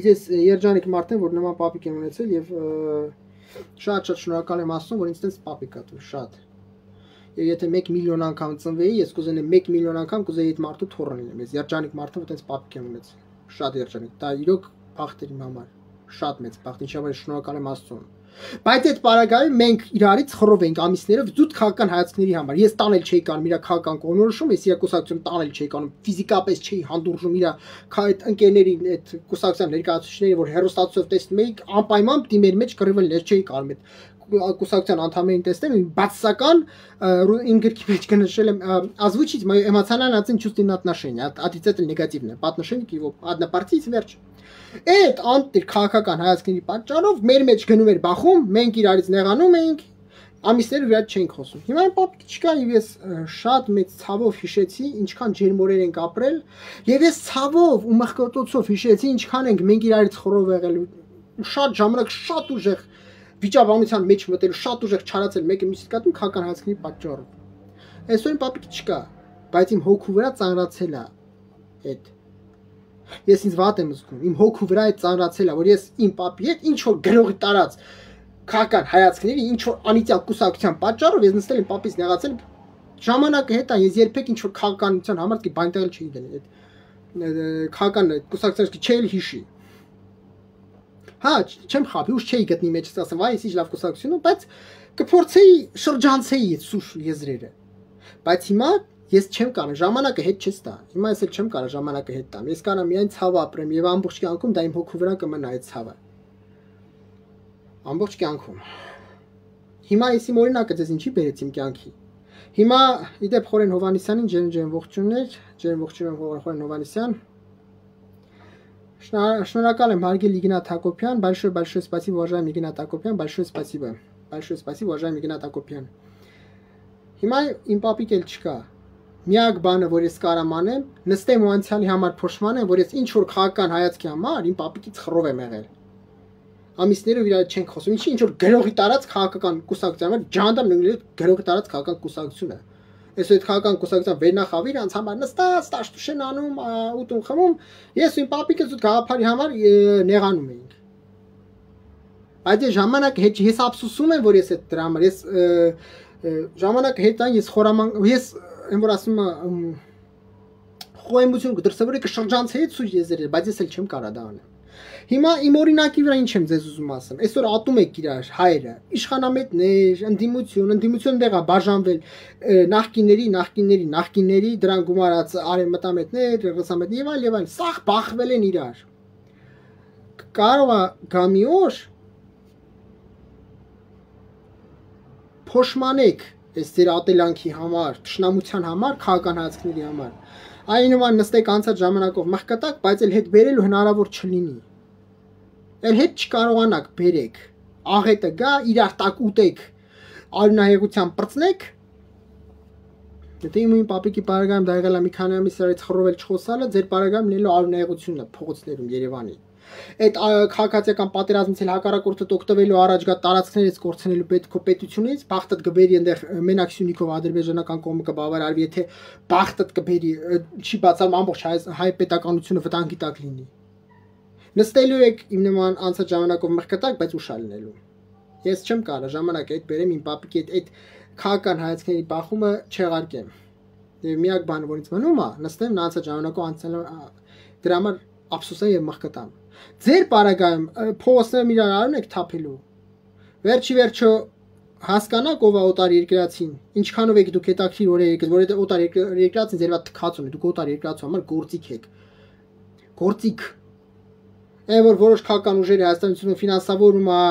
ես երջանիկ մարդ եմ որ նման պապիկ եմ ունեցել եւ շատ շնորհակալ եմ Աստծուն որ ինձ տես պապիկ կա դու շատ եւ եթե 1 միլիոն անգամ ծնվեի ես կուզենայի 1 միլիոն անգամ կուզեի այդ մարդու թոռը լինեմ ես երջանիկ մարդ եմ որ տես պապիկ եմ ունեցել շատ երջանիկ դա իրոք բախտ էր իմ համար շատ մեծ բախտ ինչի համար շնորհակալ եմ Աստծուն բայց այդ պարագայում մենք իրարից խռով ենք ամիսներով զուտ քաղաքական հայացքների համար ես տանել չէի կանում իր քաղաքական կողմնորոշում ես իր կուսակցություն տանել չէի կանում ֆիզիկապես չէի հանդուրժում իր այդ ընկերների այդ կուսակցության ներկայացուցիչների որ հերոստատուսով տեսնում էի անպայման դիմեր մեջ կռվել ես չէի կարող այդ կուսակցության անդամներին տեսնեմ բացասական իմ գրքի մեջ կնշել եմ озвучить мое эмоциональное чувственное отношение отрицательно негативное по отношению к его однопартийц վերջ այդ անտիր քաղաքական հայացքների պատճառով մեր մեջ գնում էր բախում մենք իրարից նեղանում էինք ամիսներով իրար չենք խոսում հիմա այն պապիկ չկա եւ ես շատ մեծ ցավով հիշեցի ինչքան ջերմորեր ենք ապրել եւ ես ցավով ու մխկոտոցով հիշեցի ինչքան ենք մենք իրարից խռով եղել շատ ժամանակ շատ ուժեղ վիճաբանության մեջ մտել շատ ուժեղ չարացել մեկը մյուսի կատում քաղաքական հայացքների պատճառով այսօր իմ պապիկ չկա բայց իմ հոգու վրա ծանրացել է այդ ես ինձ վատ եմ զգում իմ հոգու վրա է ծանրացել է որ ես իմ պապի հետ ինչ որ գրողի տարած քաղաքական հայացքների ինչ որ անիծյալ կուսակցության պատճառով ես նստել եմ պապից նեղացել ժամանակը հետ է ես երբեք ինչ որ քաղաքականության համար դի բանտեղել չի դնել այդ քաղաքական կուսակցության չէի հիշի հա չեմ խաբի ուշ չէի գտնի մեջս ասեմ վայ էսի լավ կուսակցություն ու բայց կփորձեի շրջանցեի այդ սուր եզրերը բայց հիմա ես չեմ կարող ժամանակը հետ չես տա հիմա ես էլ չեմ կարող ժամանակը հետ տամ ես կարող միայն ցավ ապրեմ եւ ամբողջ կյանքում դա իմ հոգու վրա կմնա այդ ցավը ամբողջ կյանքում հիմա ես իմ օրինակը ձեզ ինչի բերեց իմ կյանքի հիմա իդեպ Խորեն Հովանեսյանին ջերմ ողջունում Խորեն Հովանեսյան Шнуракал им Маргель Игнат Акопян, большое спасибо, уважаемый Игнат Акопян, большое спасибо, уважаемый Игнат Акопян. Հիմա իմ պապիկ էլ չկա։ Միակ բանը, որ ես կարամ անեմ, նստեմ ու անցյալի համար փոշմանեմ, որ ես ինչ որ քաղաքական հայացքի համար իմ պապիկից խռով եմ եղել։ Ամիսներով իրար չենք խոսում, ինչ որ գրողի տարած քաղաքական կուսակցության համար ջանդամ գրողի տարած քաղաքական կուսակցությունը։ Ես այդ քաղաքական կուսակցության վերնախավիր անց համար նստած տաշտուշեն անում, ուտում խմում, ես ու իմ պապիկը զուտ գաղափարի համար նեղանում էինք։ Այդ ժամանակը հետ ես ափսոսում եմ, որ ես այդ դրա համար ես ժամանակը հետ այն ես խորաման ես այն որ ասում եմ խոհեմություն կդրսևորի կշրջանցեի ցույց եզրել, բայց ես էլ չեմ կարա դա անեմ։ Հիմա իմ օրինակի վրա ինչ եմ ձեզ ուզում ասեմ։ Այսօր ատում եք իրար հայերը, իշխանամետներ, ընդդիմություն դեղ է բաժանվել նախկինների դրան գումարած արևմտամետներ, ռուսամետներ եւ այլ, սաղ բախվել են իրար։ Կարող է գամի օր փոշմանեք այս ձեր ատելանքի համար, ճշնամության համար, քաղաքական հայացքների համար։ Այնուման նստեք անցած ժամանակով մղկտակ, բայց էլ հետ բերելու հնարավոր չլինի։ Էլ հետ չկարողանաք բերեք, աղետը գա, իրար տակ ուտեք, արյունահեղության պրծնեք, եթե իմ պապիկի պարագայում դա եղել է մի քանի ամիս արից խռովել չխոսալը, ձեր պարագայում լինելու արյունահեղությունն է փողոցներում Երևանի։ Այդ քաղաքացիական պատերազմից էլ հակառակորդը օգտվելու առաջ գա տարածքներից կորցնելու պետությունից, բախտդ կբերի այնտեղ մենակ Սյունիքով ադրբեջանական կողմը կբավարարվի, եթե բախտդ կբերի չի բացառում ամբողջ հայ պետականությունը վտանգի տակ լինի։ Նստելու եք իմ նման անցած ժամանակով մղկտակ, բայց ուշ ալնելու։ Ես չեմ կարող ժամանակը այդ բերեմ իմ պապիկի այդ քաղաքական հայացքների բախումը չեղարկեմ։ Եվ միակ բանը, որ ինձ մնում է, նստեմ անցած ժամանակով անցնել դրա համար ափսոսեմ եւ մղկտամ։ Ձեր պարագայում փողոցներում իրար արում եք թափելու։ Վերջի հասկանաք ով է օտար երկրացին, ինչքանով եք դուք հետաքրիր օրեր եկեք, որ այդ օտար երկրացին ձեր վատ թքած ունի, դուք օտար երկրացու համար գործիք եք։ Գործիք Այն որ որոշ քաղաքական ուժերի Հայաստանությունը ֆինանսավորում է,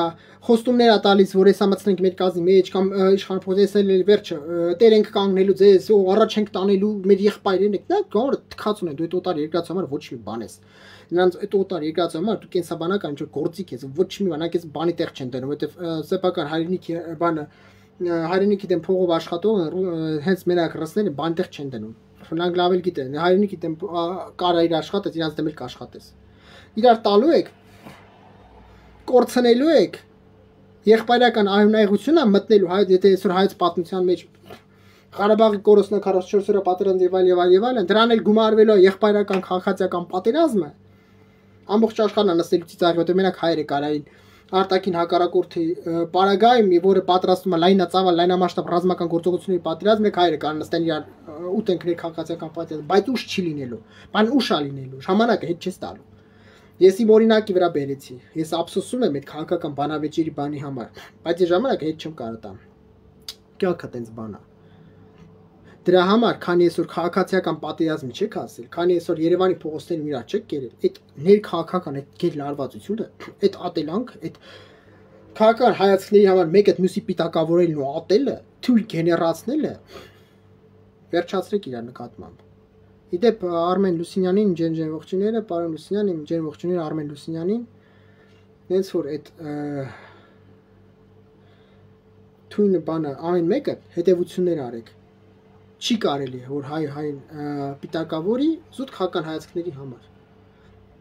խոստումներ է տալիս, որ ես ամացնենք մեր կազմի մեջ կամ իշխան փոխեցնել վերջը, տեր ենք կանգնելու ձեզ, ու առաջ ենք տանելու մեր եղբայրերն եք, նա գորը թքած ունեն, դու այդ օտար երկրացու համար ոչ մի բան ես։ նրանց այդ օտար երկրածի համար դու կենսաբանական ինչ որ գործիք ես, ոչ մի բան, անկես բանի տեղ չեն դնում, որովհետև սեփական հայրենիքի բանը հայրենիքի դեմ փողով աշխատող հենց մենակ ռսները բան տեղ չեն դնում։ Նրանք լավ էլ գիտեն, հայրենիքի դեմ կարա իր աշխատես, իրանց դեմ էլ կաշխատես։ Իրար տալու եք, կորցնելու եք, եղբայրական արյունայղությունը մտնելու, եթե այսօր հայոց պատմության մեջ Ղարաբաղի կորոսնա 44 օրը պատերազմ եւ այլն, դրան էլ գումարվելու է եղբայրական քաղաքացիական պատերազմը։ Ամբողջ աշխարհն անասելուց ծաղի, որտեղ մենակ հայերը կարային արտաքին հակառակորդի պարագայում, որը պատրաստում է լայնածավալ, լայնամասշտաբ ռազմական գործողությունների պատերազմ, մեկ հայերը կարող նստեն իրար ուտ ընկնել քաղաքացիական պատերազմ, բայց ուշ չի լինելու, բան ուշ է լինելու, ժամանակը հետ չես տալու։ Ես իմ օրինակի վրա բերեցի, ես ափսոսում եմ այդ քաղաքական բանավեճերի բանի համար, բայց այս ժամանակը հետ չեմ կարող տամ։ Կյանքը տենց բան է։ Դրա համար, քանի այսօր քաղաքացիական պատերազմի չեք ասել, քանի այսօր Երևանի փողոցներում իրար չեք կերել, այդ ներքաղաքական այդ գեր լարվածությունը, այդ ատելանք, այդ քաղաքական հայացքների համար մեկ այդ մյուսի պիտակավորելն ու ատելը, թույլ գեներացնելը վերջացրեք իրար նկատմամբ։ Իդեպ Արմեն Լուսինյանին ջեն ողջույնները, պարոն Լուսինյան, իմ ջեն ողջույնները Արմեն Լուսինյանին, հենց որ այդ թույնը բանը ամեն մեկը հետևություններ արեք։ Չի կարելի որ հայ պիտակավորի զուտ քաղաքական հայացքների համար։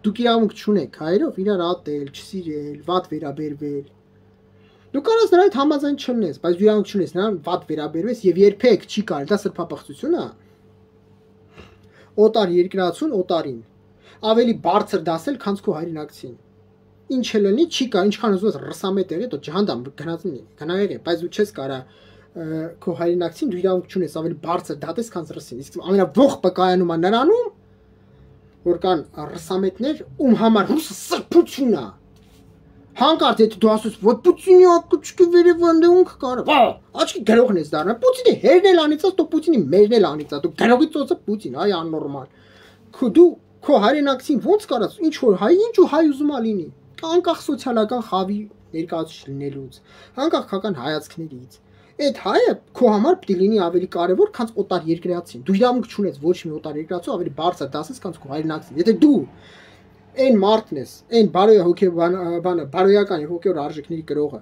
Դուք իրավունք չունեք հայերով իրար ատել, չսիրել, վատ վերաբերվել։ Դու կարաս նրա հետ համաձայն չլինես, բայց դու իրավունք չունես նրան վատ վերաբերվես եւ երբեք չի կարելի, դա սրբապղծություն է։ Օտար երկրացուն օտարին ավելի բարձր դասել, քան քո հայրենակցին։ Ինչ էլ լինի, չի կար, ինչքան ուզում ես ռսամետ եղի, դու ջհանդամ գնացնի, գնայ, բայց դու չես կարա քո հայրենակցին դու իրավունք չունես ավելի բարձր դատես, քան ռսին։ Իսկ ամենավող պկայանում է նրանում, որ կան ռսամետներ, ում համար ռուսը սրբություն է։ Հանկարծ եթե դու ասես, որ Պուտինի ակուչկի վերևանդը ունք կարա, վա, աչքի գրողն ես դառնա, Պուտինի հերն էլ անիծած, դու Պուտինի մերն էլ անիծած, դու գրողի ծոցը Պուտին, այ աննորմալ։ Դու քո հայրենակցին ոնց կարաս, ինչ որ հայ, ինչ ու հայ ուզում է լինի, անկախ սոցիալական խավի ներկայացուցիչ լինելուց, անկախ քաղաքական հայացքներից։ Այդ հայը քո համար պիտի լինի ավելի կարևոր, քան օտար երկրացին։ Դու իրավունք չունես ոչ մի օտար երկրացու ավելի բարձր դասես, քան քո հայրենակցին։ Եթե դու այն մարդն ես, այն բարոյական եւ հոգեոր արժեքների կրողը,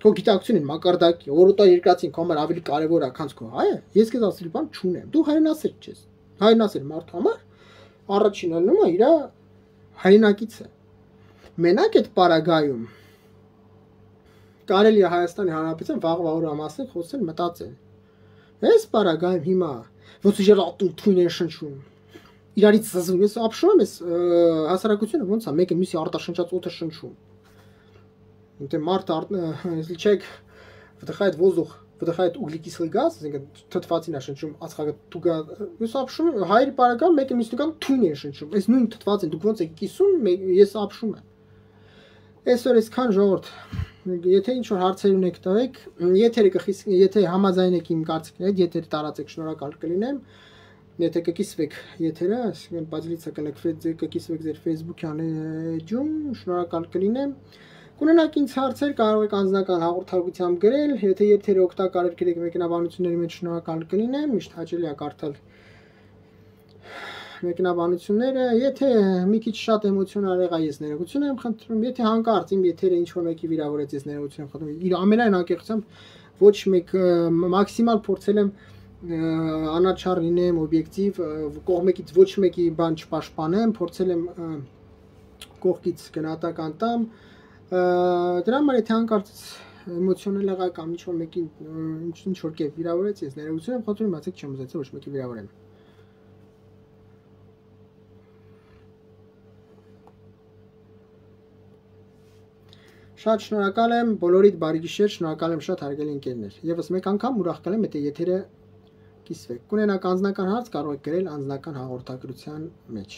քո գիտակցությունն մակարդակի, որ օտար երկրացին քո համար ավելի կարևոր է, քան քո հայը, ես քեզ ասել բան չունեմ։ Դու հայրենասեր չես։ Հայրենասեր մարդու համար առաջին ելնում է իր հայրենակիցը։ Մենակ այդ պարագայում կարելի է Հայաստանի Հանրապետության վաղվա օրը ամասներ խոսել մտածել։ Այս պարագայում հիմա ոնց իջել ատում թույն են շնչում։ Իրարից զզվում, ես ապշում եմ, այս հասարակությունը ոնց է մեկը մյուսի արտաշնչած օդը շնչում։ Դե մարդը если человек вдыхает воздух, вдыхает углекислый газ, այսինքն թթվածին է շնչում, ածխակը դուգա, ես ապշում եմ, հայրի պարագայում մեկը մյուսի կան թույն են շնչում։ Այս նույն թթվածին դուք ոնց եք կիսում, ես ապշում եմ։ Այսօր այսքան ժողովուրդ Եթե ինչ-որ հարցեր ունեք տվեք, եթե համաձայն եք իմ կարծիքների, եթերը տարածեք, շնորհակալ կլինեմ, եթե կկիսվեք եթերը, այսինքն բաժլիցը կկիսվեք ձեր Facebook-յան էջում, շնորհակալ կլինեմ։ Կունենաք ինձ հարցեր, կարող եք անձնական հաղորդակցությամբ գրել, եթե եթերը օգտակար եք մեկնաբանությունների մեջ շնորհակալ կլինեմ, միշտ հաճելի է կարդալ մեկնաբանությունները, եթե մի քիչ շատ էմոցիոնալ եղա, ես ներողություն եմ խնդրում, եթե հանկարծ իմ եթերը ինչ-որ մեկի վիրավորեց, ես ներողություն եմ խնդրում, իր ամենայն անկեղծությամբ ոչ մեկ մաքսիմալ փորձել եմ անաչառ լինեմ, օբյեկտիվ, կողմեկից ոչ մեկի բան չպաշտպանեմ, փորձել եմ կողքից գնահատական տամ, դրա համար եթե հանկարծ էմոցիոնալ եղա կամ ինչ-որ մեկին ինչ-որ կերպ վիրավորեց, ես ներողություն եմ խնդրում, բացեք չեմ ուզեցել ոչ մեկի վիրավորեմ։ Շատ շնորհակալ եմ, բոլորիդ բարի գիշեր, շնորհակալ եմ շատ հարգելի ընկերներ։ Եվս մեկ անգամ ուրախ կլեմ, եթե եթերը կիսվեք։ Կունենաք անձնական հարց, կարող եք գրել անձնական հաղորդագրության մեջ։